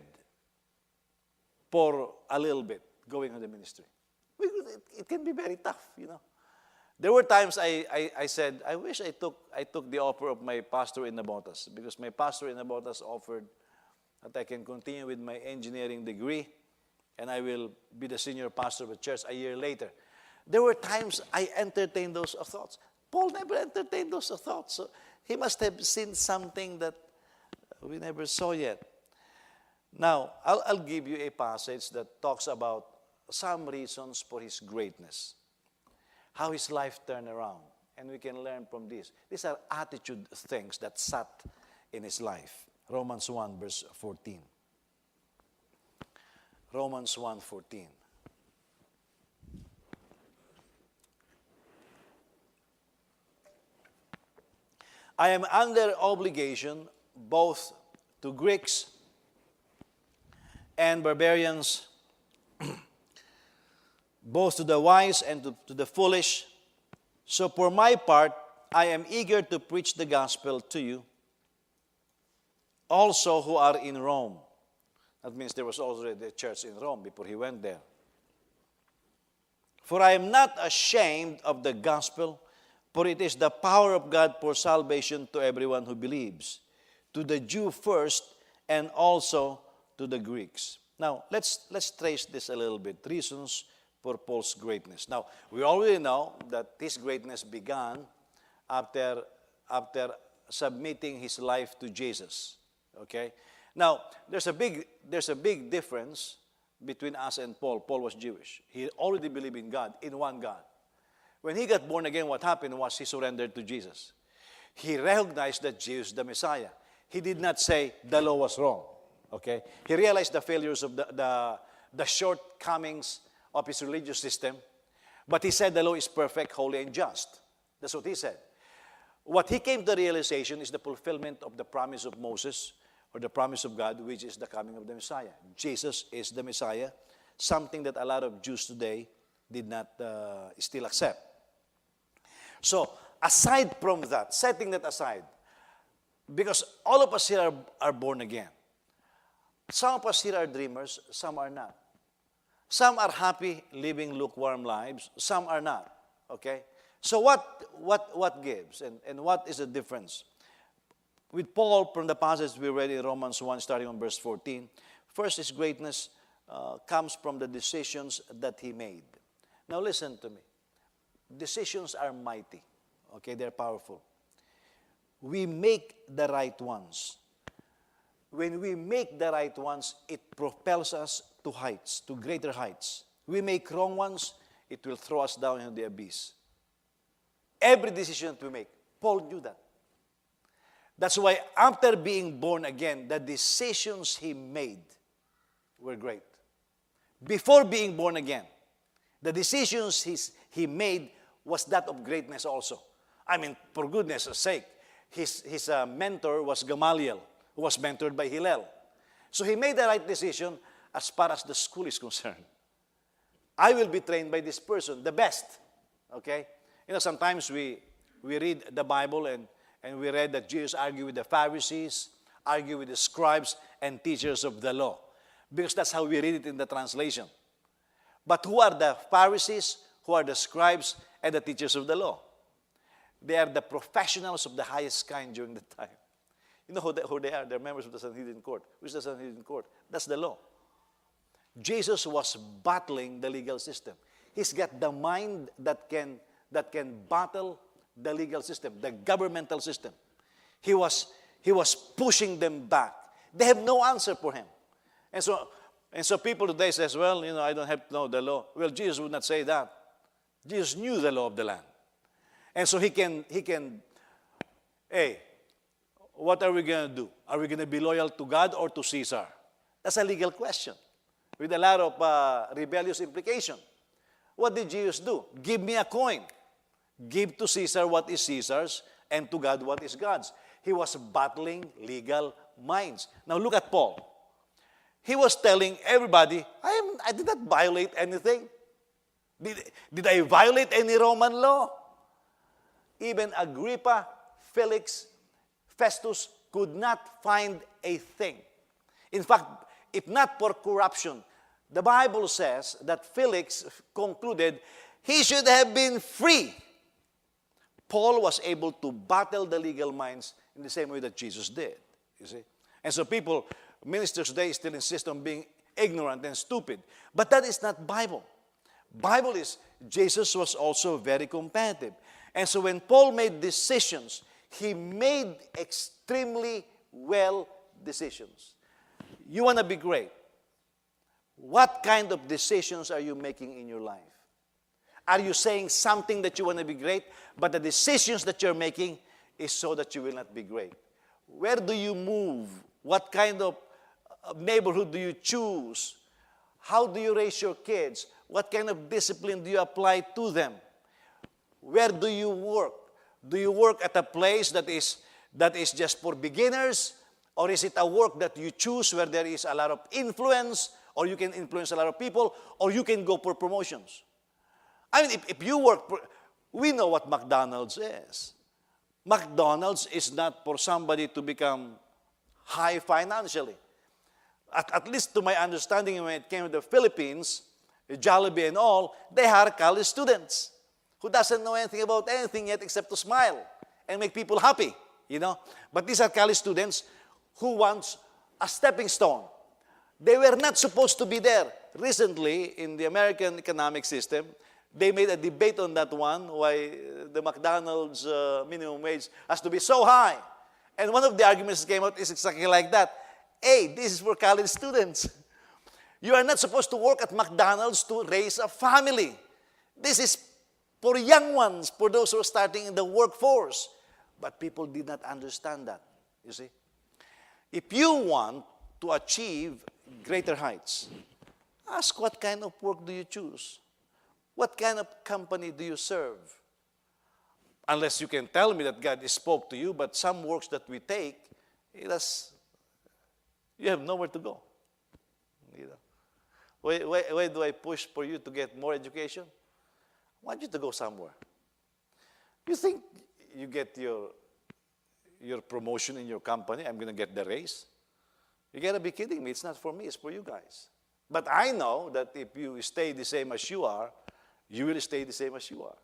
for a little bit going to the ministry. It can be very tough, you know. There were times I said, I wish I took the offer of my pastor in Nabotas, because my pastor in Nabotas offered that I can continue with my engineering degree and I will be the senior pastor of a church a year later. There were times I entertained those thoughts. Paul never entertained those thoughts. So he must have seen something that we never saw yet. Now, I'll give you a passage that talks about some reasons for his greatness, how his life turned around, and we can learn from this. These are attitude things that sat in his life. Romans 1, verse 14. Romans 1:14. I am under obligation both to Greeks and barbarians, both to the wise and to the foolish. So for my part, I am eager to preach the gospel to you also who are in Rome. That means there was already a church in Rome before he went there. For I am not ashamed of the gospel, for it is the power of God for salvation to everyone who believes, to the Jew first and also to the Greeks. Now, let's trace this a little bit. Reasons for Paul's greatness. Now, we already know that his greatness began after submitting his life to Jesus. Okay? Now, there's a big difference between us and Paul. Paul was Jewish. He already believed in God, in one God. When he got born again, what happened was he surrendered to Jesus. He recognized that Jesus is the Messiah. He did not say the law was wrong. Okay? He realized the failures of the shortcomings of his religious system, but he said the law is perfect, holy, and just. That's what he said. What he came to the realization is the fulfillment of the promise of Moses, or the promise of God, which is the coming of the Messiah. Jesus is the Messiah, something that a lot of Jews today did not still accept. So, aside from that, setting that aside, because all of us here are born again. Some of us here are dreamers, some are not. Some are happy living lukewarm lives, some are not. Okay? So what gives? And what is the difference? With Paul, from the passage we read in Romans 1, starting on verse 14, first, his greatness comes from the decisions that he made. Now listen to me. Decisions are mighty. Okay, they're powerful. We make the right ones. When we make the right ones, it propels us to heights, to greater heights. We make wrong ones, it will throw us down into the abyss. Every decision that we make, Paul knew that. That's why after being born again, the decisions he made were great. Before being born again, the decisions he made was that of greatness also. I mean, for goodness sake, his mentor was Gamaliel, who was mentored by Hillel. So he made the right decision as far as the school is concerned. I will be trained by this person, the best. Okay? You know, sometimes we read the Bible and we read that Jesus argued with the Pharisees, argued with the scribes and teachers of the law. Because that's how we read it in the translation. But who are the Pharisees? Who are the scribes and the teachers of the law? They are the professionals of the highest kind during the time. You know who they are? They're members of the Sanhedrin court. Which is the Sanhedrin court? That's the law. Jesus was battling the legal system. He's got the mind that can battle the legal system, the governmental system. He was pushing them back. They have no answer for him. And so people today says, well, you know, I don't have to know the law. Well, Jesus would not say that. Jesus knew the law of the land. And so he can, hey, what are we going to do? Are we going to be loyal to God or to Caesar? That's a legal question with a lot of rebellious implication. What did Jesus do? Give me a coin. Give to Caesar what is Caesar's and to God what is God's. He was battling legal minds. Now look at Paul. He was telling everybody, I did not violate anything. Did I violate any Roman law? Even Agrippa, Felix, Festus could not find a thing. In fact, if not for corruption, the Bible says that Felix concluded he should have been free. Paul was able to battle the legal minds in the same way that Jesus did, you see. And so ministers today still insist on being ignorant and stupid. But that is not Bible. Bible is, Jesus was also very competitive. And so when Paul made decisions, he made extremely well decisions. You want to be great. What kind of decisions are you making in your life? Are you saying something that you want to be great, but the decisions that you're making is so that you will not be great? Where do you move? What kind of neighborhood do you choose? How do you raise your kids? What kind of discipline do you apply to them? Where do you work? Do you work at a place that is just for beginners? Or is it a work that you choose where there is a lot of influence, or you can influence a lot of people, or you can go for promotions? I mean, if you work, we know what McDonald's is. McDonald's is not for somebody to become high financially. At least to my understanding, when it came to the Philippines, Jollibee and all, they hire college students who doesn't know anything about anything yet except to smile and make people happy, you know. But these are college students who want a stepping stone. They were not supposed to be there. Recently, in the American economic system, they made a debate on that one, why the McDonald's minimum wage has to be so high. And one of the arguments that came out is exactly like that. Hey, this is for college students. You are not supposed to work at McDonald's to raise a family. This is for young ones, for those who are starting in the workforce. But people did not understand that, you see. If you want to achieve greater heights, ask what kind of work do you choose? What kind of company do you serve? Unless you can tell me that God spoke to you, but some works that we take, you have nowhere to go. You know? Why do I push for you to get more education? I want you to go somewhere. You think you get your promotion in your company, I'm going to get the raise? You got to be kidding me. It's not for me. It's for you guys. But I know that if you stay the same as you are, you will stay the same as you are.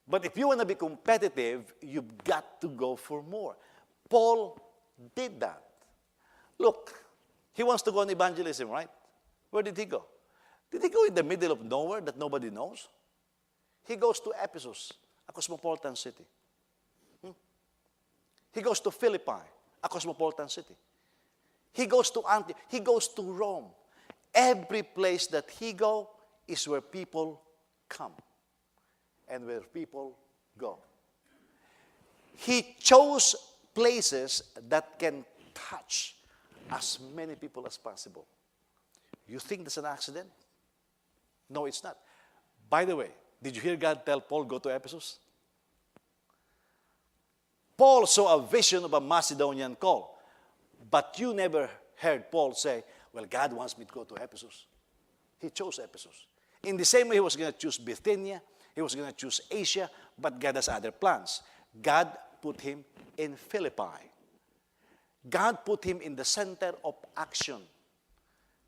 But if you want to be competitive, you've got to go for more. Paul did that. Look, he wants to go on evangelism, right? Where did he go? Did he go in the middle of nowhere that nobody knows? He goes to Ephesus, a cosmopolitan city. He goes to Philippi, a cosmopolitan city. He goes to Antioch. He goes to Rome. Every place that he goes is where people come and where people go. He chose places that can touch as many people as possible. You think that's an accident? No, it's not. By the way, did you hear God tell Paul, go to Ephesus? Paul saw a vision of a Macedonian call, but you never heard Paul say, well, God wants me to go to Ephesus. He chose Ephesus. In the same way, he was going to choose Bithynia, he was going to choose Asia, but God has other plans. God put him in Philippi. God put him in the center of action.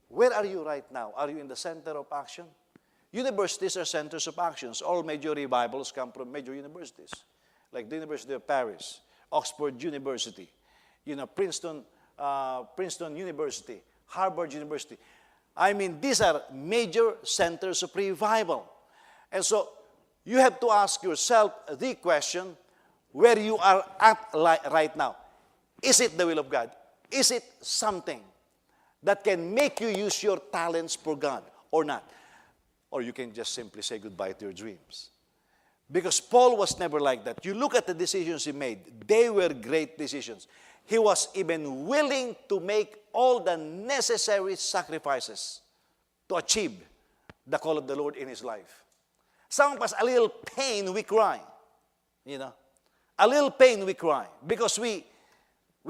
Where are you right now? Are you in the center of action? Universities are centers of actions. All major revivals come from major universities, like the University of Paris, Oxford University, Princeton University, Harvard University. I mean, these are major centers of revival. And so you have to ask yourself the question, where you are at right now. Is it the will of God? Is it something that can make you use your talents for God or not? Or you can just simply say goodbye to your dreams. Because Paul was never like that. You look at the decisions he made. They were great decisions. He was even willing to make all the necessary sacrifices to achieve the call of the Lord in his life. Some of us, a little pain, we cry. A little pain, we cry. Because we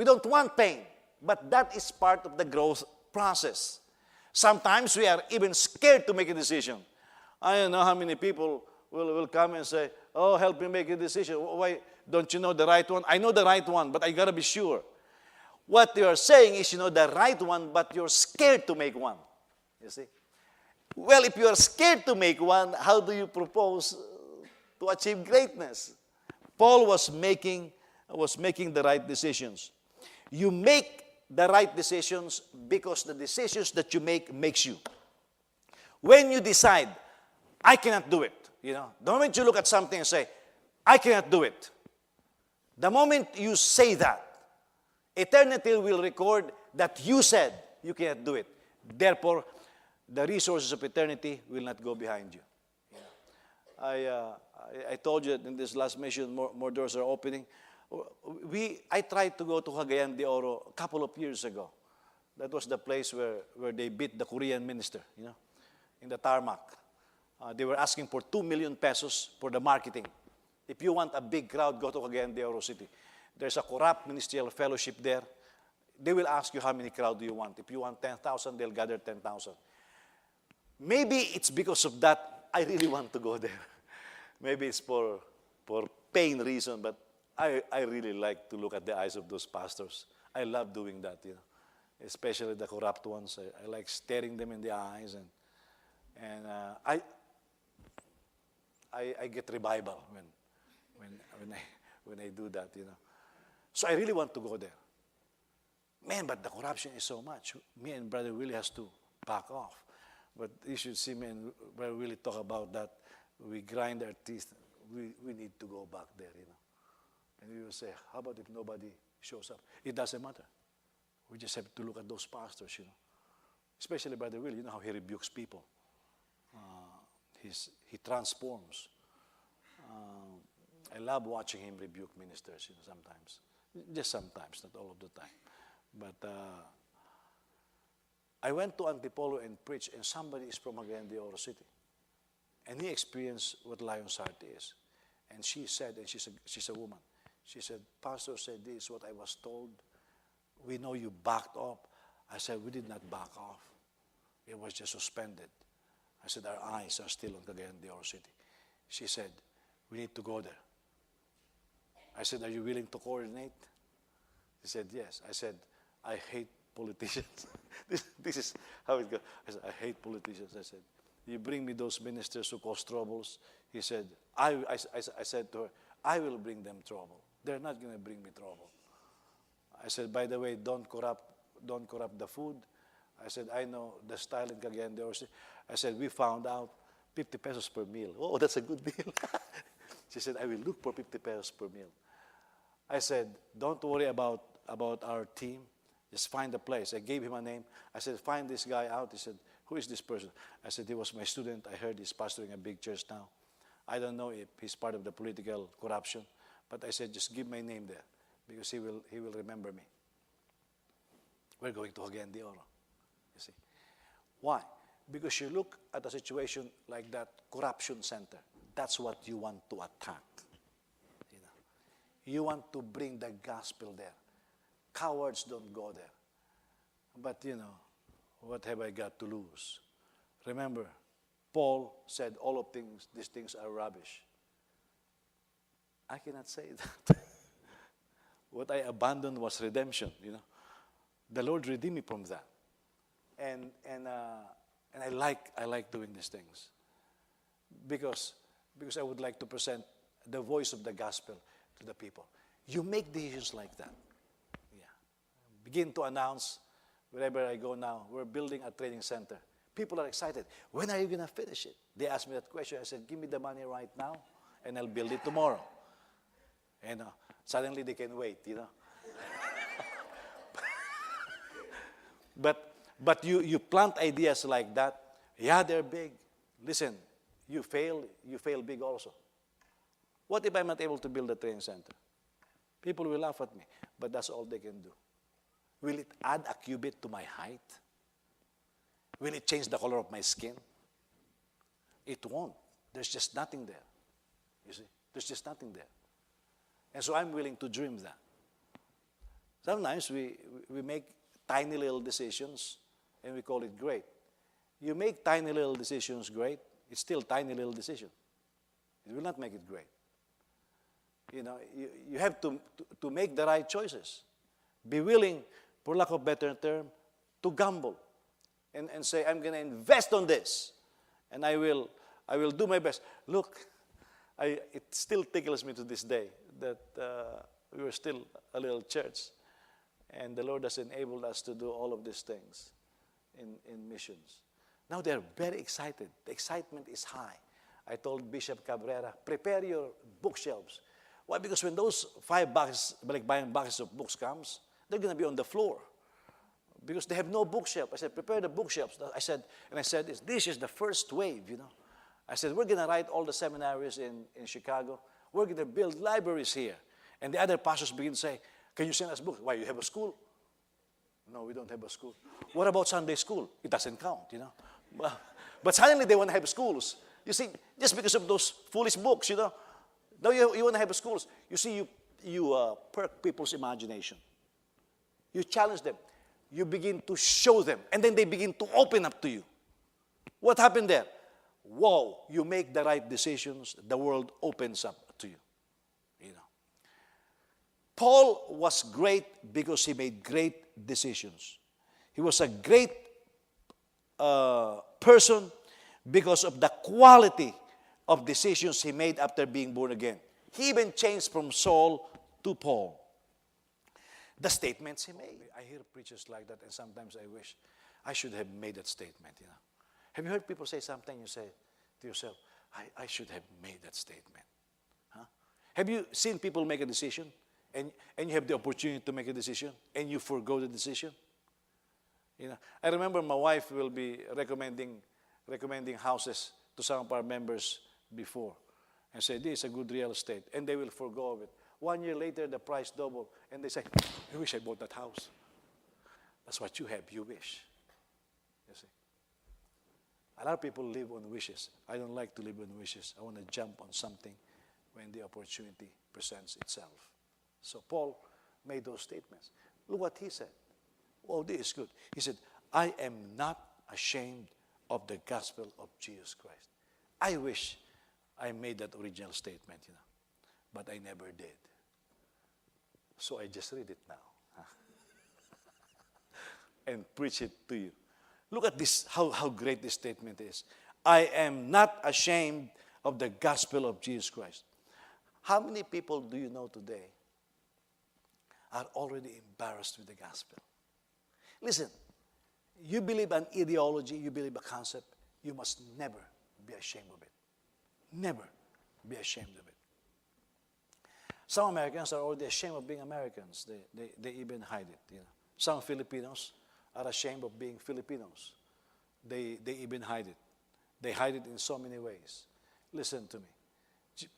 don't want pain. But that is part of the growth process. Sometimes we are even scared to make a decision. I don't know how many people will come and say, oh, help me make a decision. Why don't you know the right one? I know the right one, but I got to be sure. What you are saying is you know the right one, but you're scared to make one. You see? Well, if you are scared to make one, how do you propose to achieve greatness? Paul was making the right decisions. You make the right decisions because the decisions that you make makes you. When you decide, I cannot do it, the moment you look at something and say, I cannot do it, the moment you say that, eternity will record that you said you cannot do it. Therefore, the resources of eternity will not go behind you. I told you that in this last mission, more doors are opening. I tried to go to Cagayan de Oro a couple of years ago. That was the place where they beat the Korean minister, in the tarmac. They were asking for 2 million pesos for the marketing. If you want a big crowd, go to Cagayan de Oro City. There's a corrupt ministerial fellowship there. They will ask you how many crowd do you want. If you want 10,000, they'll gather 10,000. Maybe it's because of that I really want to go there. Maybe it's for pain reason, but I really like to look at the eyes of those pastors. I love doing that, especially the corrupt ones. I like staring them in the eyes, and I get revival when I do that, So I really want to go there. Man, but the corruption is so much. Me and Brother Willie has to back off. But you should see me and Brother Willie talk about that. We grind our teeth. We need to go back there, And we will say, how about if nobody shows up? It doesn't matter. We just have to look at those pastors, Especially Brother Willie, how he rebukes people. He transforms. I love watching him rebuke ministers, sometimes. Just sometimes, not all of the time. But I went to Antipolo and preached, and somebody is from again the Oro City. And he experienced what Lion's Heart is. And she said, and she's a woman, she said, Pastor said, this is what I was told. We know you backed up. I said, we did not back off. It was just suspended. I said, our eyes are still on Cagayan de Oro City. She said, we need to go there. I said, are you willing to coordinate? She said, yes. I said, I hate politicians. this is how it goes. I said, I hate politicians. I said, you bring me those ministers who cause troubles. He said, I said to her, I will bring them trouble. They're not going to bring me trouble. I said, by the way, don't corrupt the food. I said, I know the style in Cagayan de Oro City. I said, we found out 50 pesos per meal. Oh, that's a good deal. She said, I will look for 50 pesos per meal. I said, don't worry about our team. Just find a place. I gave him a name. I said, find this guy out. He said, who is this person? I said, he was my student. I heard he's pastoring a big church now. I don't know if he's part of the political corruption, but I said, just give my name there because he will remember me. We're going to Cagayan de Oro, you see. Why? Because you look at a situation like that corruption center. That's what you want to attack. You want to bring the gospel there. Cowards don't go there. But what have I got to lose? Remember, Paul said all of these things are rubbish. I cannot say that. What I abandoned was redemption, The Lord redeemed me from that. And I like doing these things. Because I would like to present the voice of the gospel to the people. You make decisions like that. Yeah. Begin to announce wherever I go now, we're building a training center. People are excited. When are you going to finish it? They asked me that question. I said, give me the money right now, and I'll build it tomorrow. And suddenly they can wait, But you plant ideas like that. Yeah, they're big. Listen, you fail big also. What if I'm not able to build a training center? People will laugh at me, but that's all they can do. Will it add a cubit to my height? Will it change the color of my skin? It won't. There's just nothing there. You see? There's just nothing there. And so I'm willing to dream that. Sometimes we make tiny little decisions and we call it great. You make tiny little decisions great, it's still tiny little decision. It will not make it great. You have to make the right choices. Be willing, for lack of a better term, to gamble and say, I'm going to invest on this, and I will do my best. Look, it still tickles me to this day that we were still a little church, and the Lord has enabled us to do all of these things in missions. Now they're very excited. The excitement is high. I told Bishop Cabrera, prepare your bookshelves. Why? Because when those 5 boxes, buying boxes of books comes, they're going to be on the floor. Because they have no bookshelf. I said, prepare the bookshelves. I said, this is the first wave, I said, we're going to write all the seminaries in Chicago. We're going to build libraries here. And the other pastors begin to say, can you send us books? Why, you have a school? No, we don't have a school. What about Sunday school? It doesn't count, But suddenly they want to have schools. You see, just because of those foolish books, Now you want to have schools. You see, you perk people's imagination. You challenge them. You begin to show them. And then they begin to open up to you. What happened there? whoa, you make the right decisions, the world opens up to you. You know. Paul was great because he made great decisions. He was a great person because of the quality of decisions he made after being born again. He even changed from Saul to Paul. The statements he made. I hear preachers like that, and sometimes I wish I should have made that statement. You know, have you heard people say something? You say to yourself, "I should have made that statement." Huh? Have you seen people make a decision, and you have the opportunity to make a decision, and you forgo the decision? You know, I remember my wife will be recommending houses to some of our members before, and say, "This is a good real estate," and they will forgo it. 1 year later, the price doubled, and they say, "I wish I bought that house." That's what you have, you wish. You see? A lot of people live on wishes. I don't like to live on wishes. I want to jump on something when the opportunity presents itself. So Paul made those statements. Look what he said. Oh, this is good. He said, "I am not ashamed of the gospel of Jesus Christ." I wish I made that original statement, you know, but I never did. So I just read it now and preach it to you. Look at this, how great this statement is. I am not ashamed of the gospel of Jesus Christ. How many people do you know today are already embarrassed with the gospel? Listen, you believe an ideology, you believe a concept, you must never be ashamed of it. Never be ashamed of it. Some Americans are already ashamed of being Americans. They even hide it. You know. Some Filipinos are ashamed of being Filipinos. They even hide it. They hide it in so many ways. Listen to me.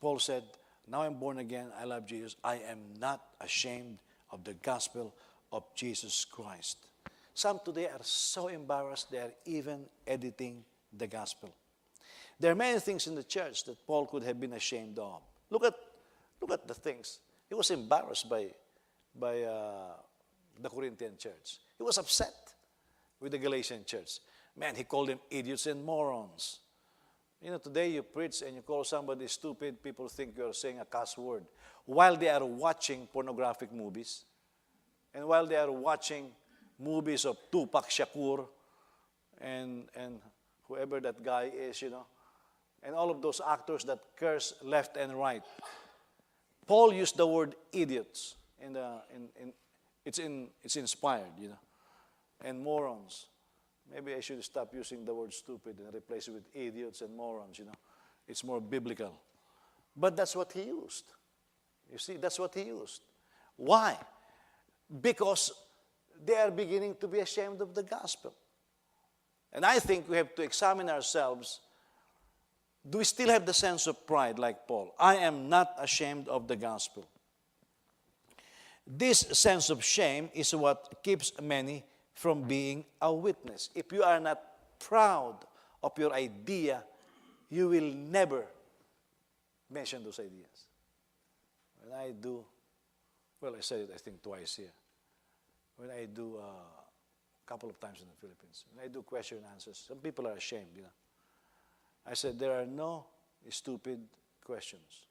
Paul said, "Now I'm born again. I love Jesus. I am not ashamed of the gospel of Jesus Christ." Some today are so embarrassed they are even editing the gospel. There are many things in the church that Paul could have been ashamed of. Look at the things. He was embarrassed by the Corinthian church. He was upset with the Galatian church. Man, he called them idiots and morons. You know, today you preach and you call somebody stupid, people think you're saying a cuss word. While they are watching pornographic movies, and while they are watching movies of Tupac Shakur and whoever that guy is, you know, and all of those actors that curse left and right. Paul used the word idiots. It's inspired, you know, and morons. Maybe I should stop using the word stupid and replace it with idiots and morons, you know. It's more biblical. But that's what he used. You see, that's what he used. Why? Because they are beginning to be ashamed of the gospel. And I think we have to examine ourselves. Do we still have the sense of pride like Paul? I am not ashamed of the gospel. This sense of shame is what keeps many from being a witness. If you are not proud of your idea, you will never mention those ideas. When I do, well, I said it I think twice here. When I do a couple of times in the Philippines, when I do question and answers, some people are ashamed, you know. I said, there are no stupid questions,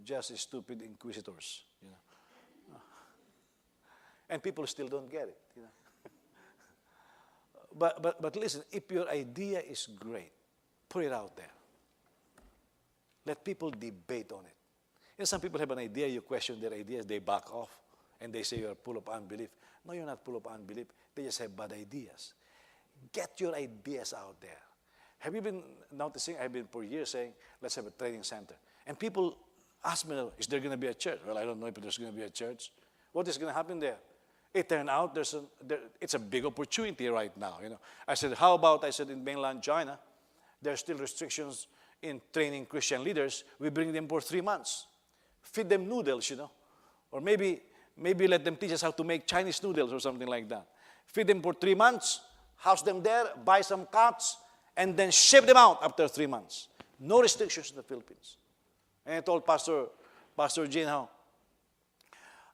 just stupid inquisitors, you know. And people still don't get it, you know. But listen, if your idea is great, put it out there. Let people debate on it. And some people have an idea, you question their ideas, they back off, and they say you're full of unbelief. No, you're not full of unbelief. They just have bad ideas. Get your ideas out there. Have you been noticing, I've been for years saying, let's have a training center. And people ask me, is there going to be a church? Well, I don't know if there's going to be a church. What is going to happen there? It turned out it's a big opportunity right now. You know, I said, how about, I said, in mainland China, there are still restrictions in training Christian leaders. We bring them for 3 months. Feed them noodles, you know. Or maybe let them teach us how to make Chinese noodles or something like that. Feed them for 3 months, house them there, buy some cuts, and then ship them out after 3 months. No restrictions in the Philippines. And I told Pastor Jin how,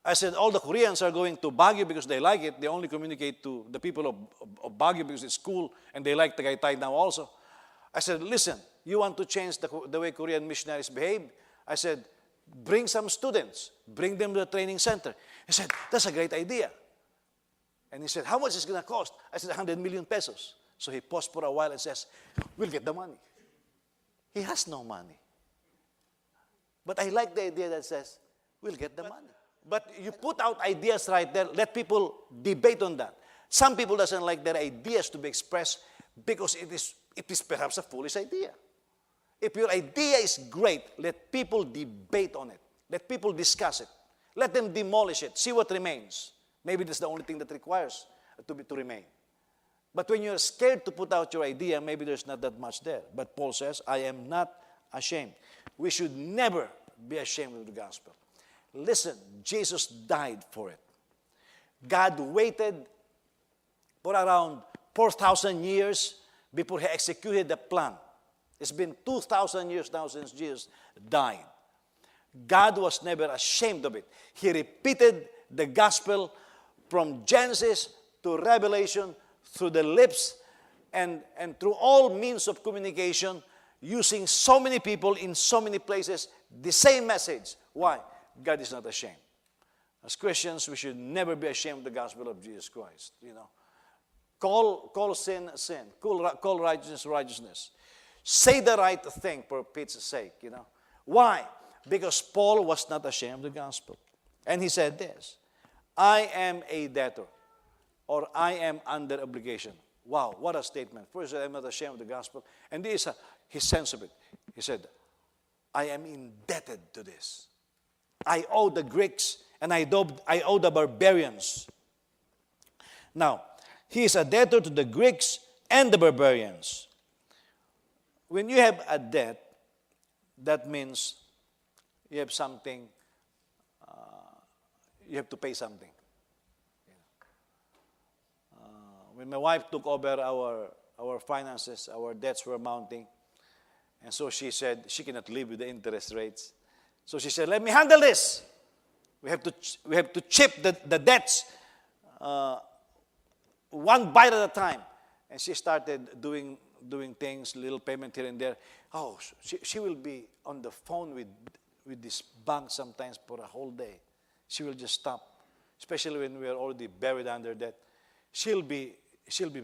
I said, all the Koreans are going to Baguio because they like it. They only communicate to the people of Baguio because it's cool, and they like Tagaytay now also. I said, listen, you want to change the way Korean missionaries behave? I said, bring some students. Bring them to the training center. He said, that's a great idea. And he said, how much is it going to cost? I said, 100 million pesos. So he paused for a while and says, we'll get the money. He has no money. But I like the idea that says, we'll get the money. But you put out ideas right there, let people debate on that. Some people doesn't like their ideas to be expressed because it is perhaps a foolish idea. If your idea is great, let people debate on it. Let people discuss it. Let them demolish it. See what remains. Maybe that's the only thing that requires to remain. But when you're scared to put out your idea, maybe there's not that much there. But Paul says, I am not ashamed. We should never be ashamed of the gospel. Listen, Jesus died for it. God waited for around 4,000 years before he executed the plan. It's been 2,000 years now since Jesus died. God was never ashamed of it. He repeated the gospel from Genesis to Revelation through the lips and through all means of communication, using so many people in so many places, the same message. Why? God is not ashamed. As Christians, we should never be ashamed of the gospel of Jesus Christ. Call sin, sin. Call righteousness, righteousness. Say the right thing for Pete's sake, Why? Because Paul was not ashamed of the gospel. And he said this, I am a debtor, or I am under obligation. Wow, what a statement. First, I'm not ashamed of the gospel. And this is his sense of it. He said, I am indebted to this. I owe the Greeks, and I owe the barbarians. Now, he is a debtor to the Greeks and the barbarians. When you have a debt, that means you have something, you have to pay something. When my wife took over our finances, our debts were mounting. And so she said she cannot live with the interest rates. So she said, let me handle this. We have to chip the debts one bite at a time. And she started doing things, little payment here and there. Oh, she will be on the phone with this bank sometimes for a whole day. She will just stop, especially when we are already buried under that. She'll be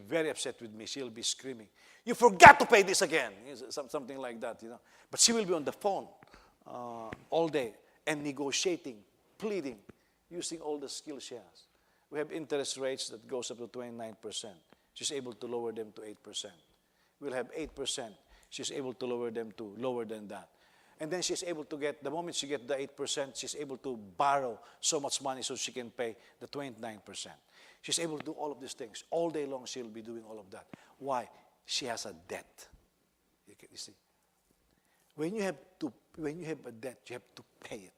very upset with me. She'll be screaming, you forgot to pay this again. Something like that, But she will be on the phone all day and negotiating, pleading, using all the skills she has. We have interest rates that goes up to 29%. She's able to lower them to 8%. We'll have 8%. She's able to lower them to lower than that. And then she's able to get, the moment she gets the 8%, she's able to borrow so much money so she can pay the 29%. She's able to do all of these things. All day long, she'll be doing all of that. Why? She has a debt. You see? When you have a debt, you have to pay it.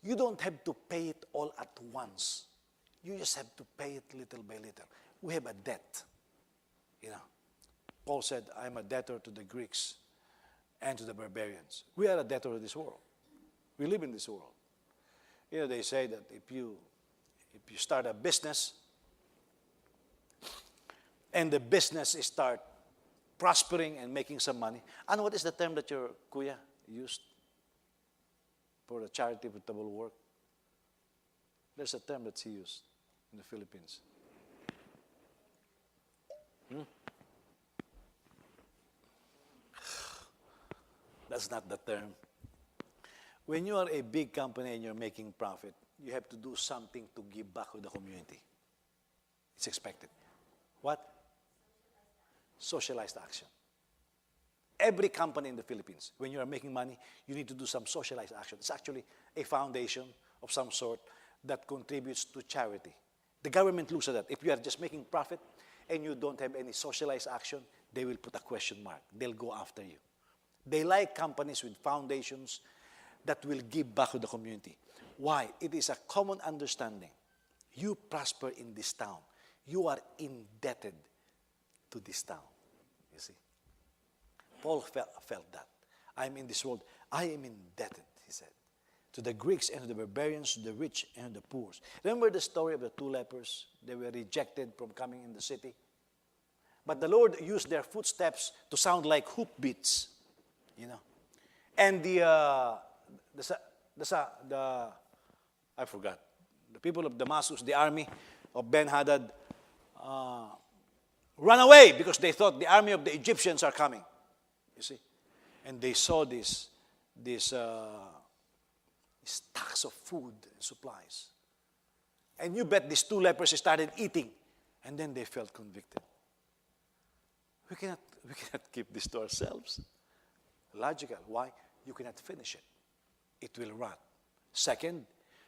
You don't have to pay it all at once. You just have to pay it little by little. We have a debt. Paul said, I'm a debtor to the Greeks and to the barbarians. We are a debtor to this world. We live in this world. They say that if you start a business and the business start prospering and making some money, and what is the term that your kuya used for the charitable work? There's a term that he used in the Philippines. That's not the term. When you are a big company and you're making profit, you have to do something to give back to the community. It's expected. What? Socialized action. Every company in the Philippines, when you are making money, you need to do some socialized action. It's actually a foundation of some sort that contributes to charity. The government looks at that. If you are just making profit and you don't have any socialized action, they will put a question mark. They'll go after you. They like companies with foundations that will give back to the community. Why? It is a common understanding. You prosper in this town. You are indebted to this town. You see? Paul felt that. I'm in this world. I am indebted, he said, to the Greeks and to the barbarians, to the rich and the poor. Remember the story of the two lepers? They were rejected from coming in the city. But the Lord used their footsteps to sound like hoofbeats, you know. And I forgot, the people of Damascus, the army of Ben-Hadad, run away because they thought the army of the Egyptians are coming, you see. And they saw these stacks of food and supplies. And you bet these two lepers started eating, and then they felt convicted. We cannot keep this to ourselves. Logical. Why? You cannot finish it. It will rot. Second,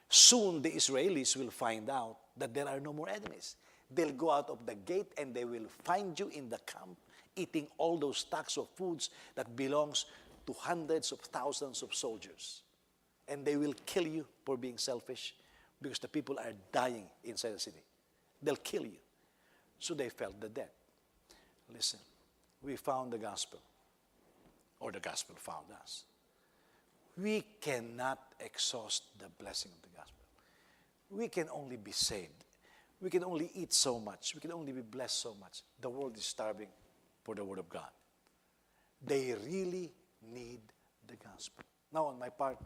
soon the Israelis will find out that there are no more enemies. They'll go out of the gate and they will find you in the camp eating all those stacks of foods that belongs to hundreds of thousands of soldiers. And they will kill you for being selfish because the people are dying inside the city. They'll kill you. So they felt the death. Listen, we found the gospel, or the gospel found us. We cannot exhaust the blessing of the gospel. We can only be saved. We can only eat so much. We can only be blessed so much. The world is starving for the word of God. They really need the gospel. Now, on my part,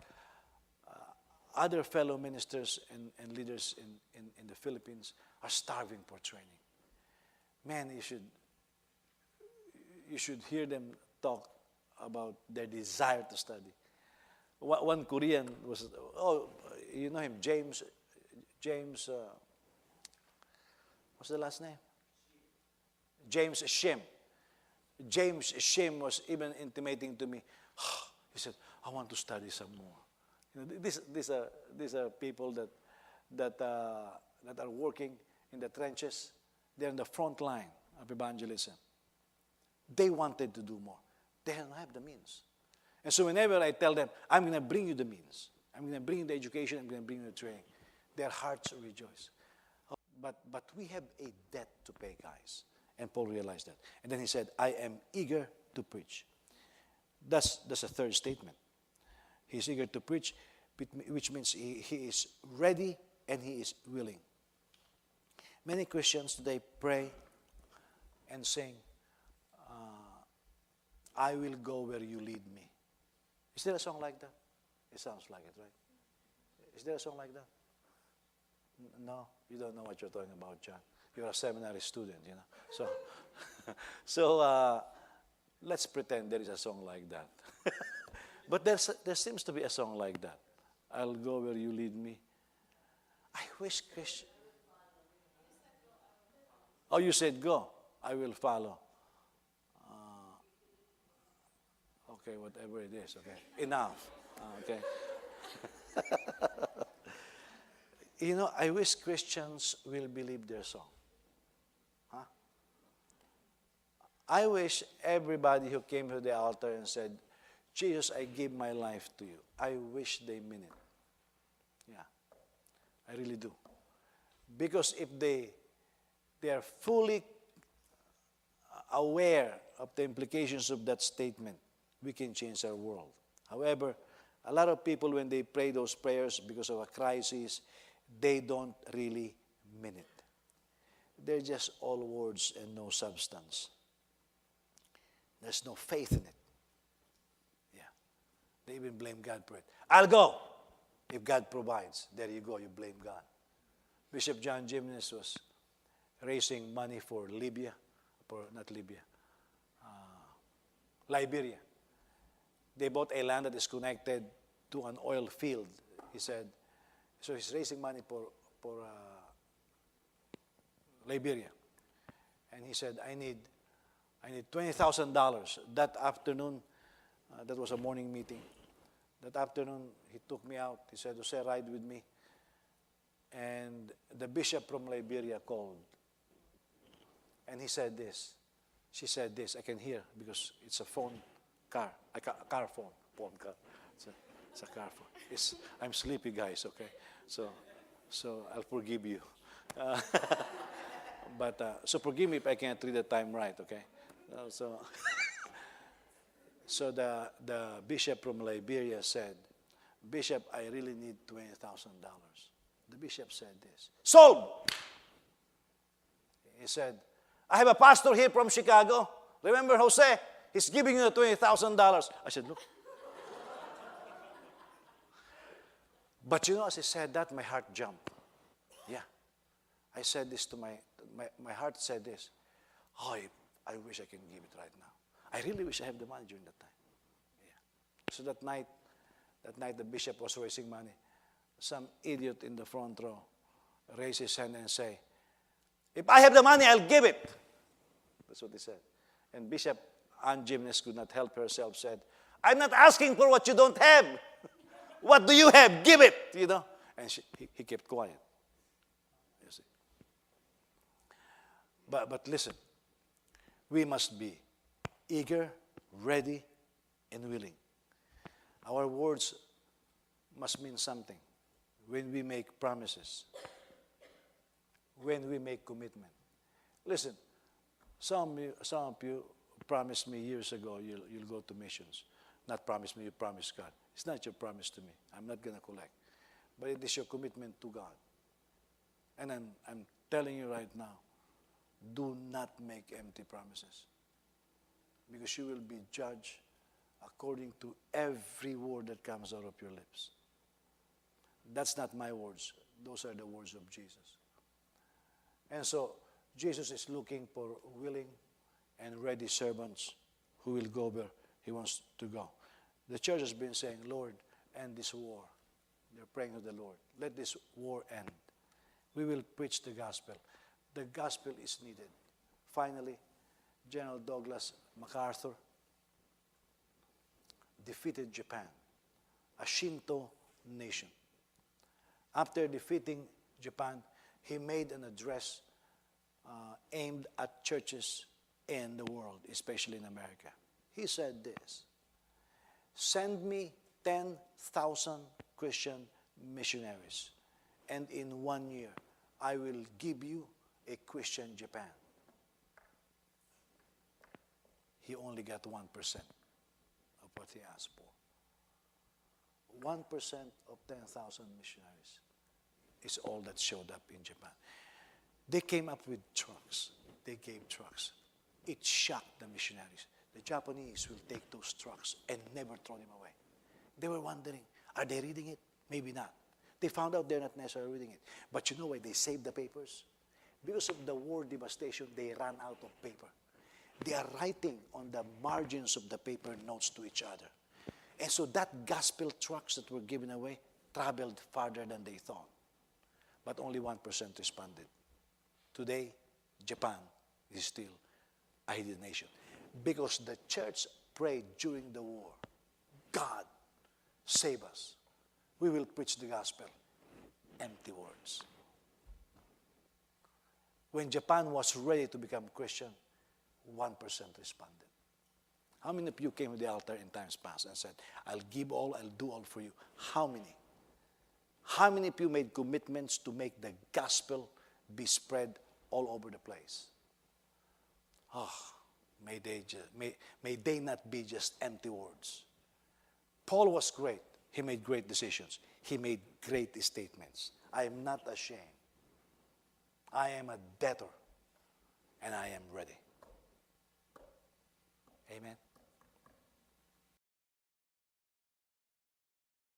other fellow ministers and leaders in the Philippines are starving for training. Man, you should hear them talk about their desire to study. One Korean was, you know him, James, what's the last name? James Shim. James Shim was even intimating to me, he said, I want to study some more. You know, these are people that are working in the trenches. They're in the front line of evangelism. They wanted to do more. They don't have the means. And so whenever I tell them, I'm going to bring you the means, I'm going to bring you the education, I'm going to bring you the training, their hearts rejoice. But we have a debt to pay, guys. And Paul realized that. And then he said, I am eager to preach. That's a third statement. He's eager to preach, which means he is ready and he is willing. Many Christians today pray and sing, I will go where you lead me. Is there a song like that? It sounds like it, right? Is there a song like that? No, you don't know what you're talking about, John. You're a seminary student, you know. So let's pretend there is a song like that. But there seems to be a song like that. I'll go where you lead me. I wish Christian. Oh, you said go. I will follow. Okay, whatever it is, okay. Enough. Okay. You know, I wish Christians will believe their song. Huh? I wish everybody who came to the altar and said, Jesus, I give my life to you. I wish they mean it. Yeah, I really do. Because if they are fully aware of the implications of that statement, we can change our world. However, a lot of people, when they pray those prayers because of a crisis, they don't really mean it. They're just all words and no substance. There's no faith in it. Yeah. They even blame God for it. I'll go if God provides. There you go, you blame God. Bishop John Jimenez was raising money for Liberia. They bought a land that is connected to an oil field, he said. So he's raising money for Liberia. And he said, I need $20,000. That afternoon, that was a morning meeting. That afternoon, he took me out. He said, Jose, ride with me. And the bishop from Liberia called. And he said this. She said this. I can hear because it's a phone car. A car phone. Phone car. It's a car phone. I'm sleepy, guys, okay? So I'll forgive you. So forgive me if I can't read the time right, okay? So the bishop from Liberia said, Bishop, I really need $20,000. The bishop said this. Sold! He said, I have a pastor here from Chicago. Remember Jose? He's giving you $20,000. I said, look. But you know, as I said that, my heart jumped. Yeah. I said this to my heart said this. Oh, I wish I can give it right now. I really wish I have the money during that time. Yeah. So that night the bishop was raising money. Some idiot in the front row raised his hand and say, if I have the money, I'll give it. That's what he said. And Bishop Ann Jimenez could not help herself, said, I'm not asking for what you don't have. What do you have? Give it, you know. And he kept quiet. You see. But listen, we must be eager, ready, and willing. Our words must mean something when we make promises, when we make commitment. Listen, some of you promised me years ago you'll go to missions. Not promise me, you promise God. It's not your promise to me. I'm not going to collect. But it is your commitment to God. And I'm telling you right now, do not make empty promises. Because you will be judged according to every word that comes out of your lips. That's not my words. Those are the words of Jesus. And so, Jesus is looking for willing and ready servants who will go where He wants to go. The church has been saying, Lord, end this war. They're praying to the Lord. Let this war end. We will preach the gospel. The gospel is needed. Finally, General Douglas MacArthur defeated Japan, a Shinto nation. After defeating Japan, he made an address aimed at churches in the world, especially in America. He said this, send me 10,000 Christian missionaries, and in 1 year, I will give you a Christian Japan. He only got 1% of what he asked for. 1% of 10,000 missionaries is all that showed up in Japan. They came up with trucks. They gave trucks. It shocked the missionaries. The Japanese will take those trucks and never throw them away. They were wondering, are they reading it? Maybe not. They found out they're not necessarily reading it. But you know why they saved the papers? Because of the war devastation, they ran out of paper. They are writing on the margins of the paper notes to each other. And so that gospel trucks that were given away traveled farther than they thought. But only 1% responded. Today, Japan is still a hidden nation. Because the church prayed during the war, God, save us. We will preach the gospel. Empty words. When Japan was ready to become Christian, 1% responded. How many of you came to the altar in times past and said, I'll give all, I'll do all for you? How many? How many of you made commitments to make the gospel be spread all over the place? Oh, may they not be just empty words. Paul was great. He made great decisions. He made great statements. I am not ashamed. I am a debtor, and I am ready. Amen.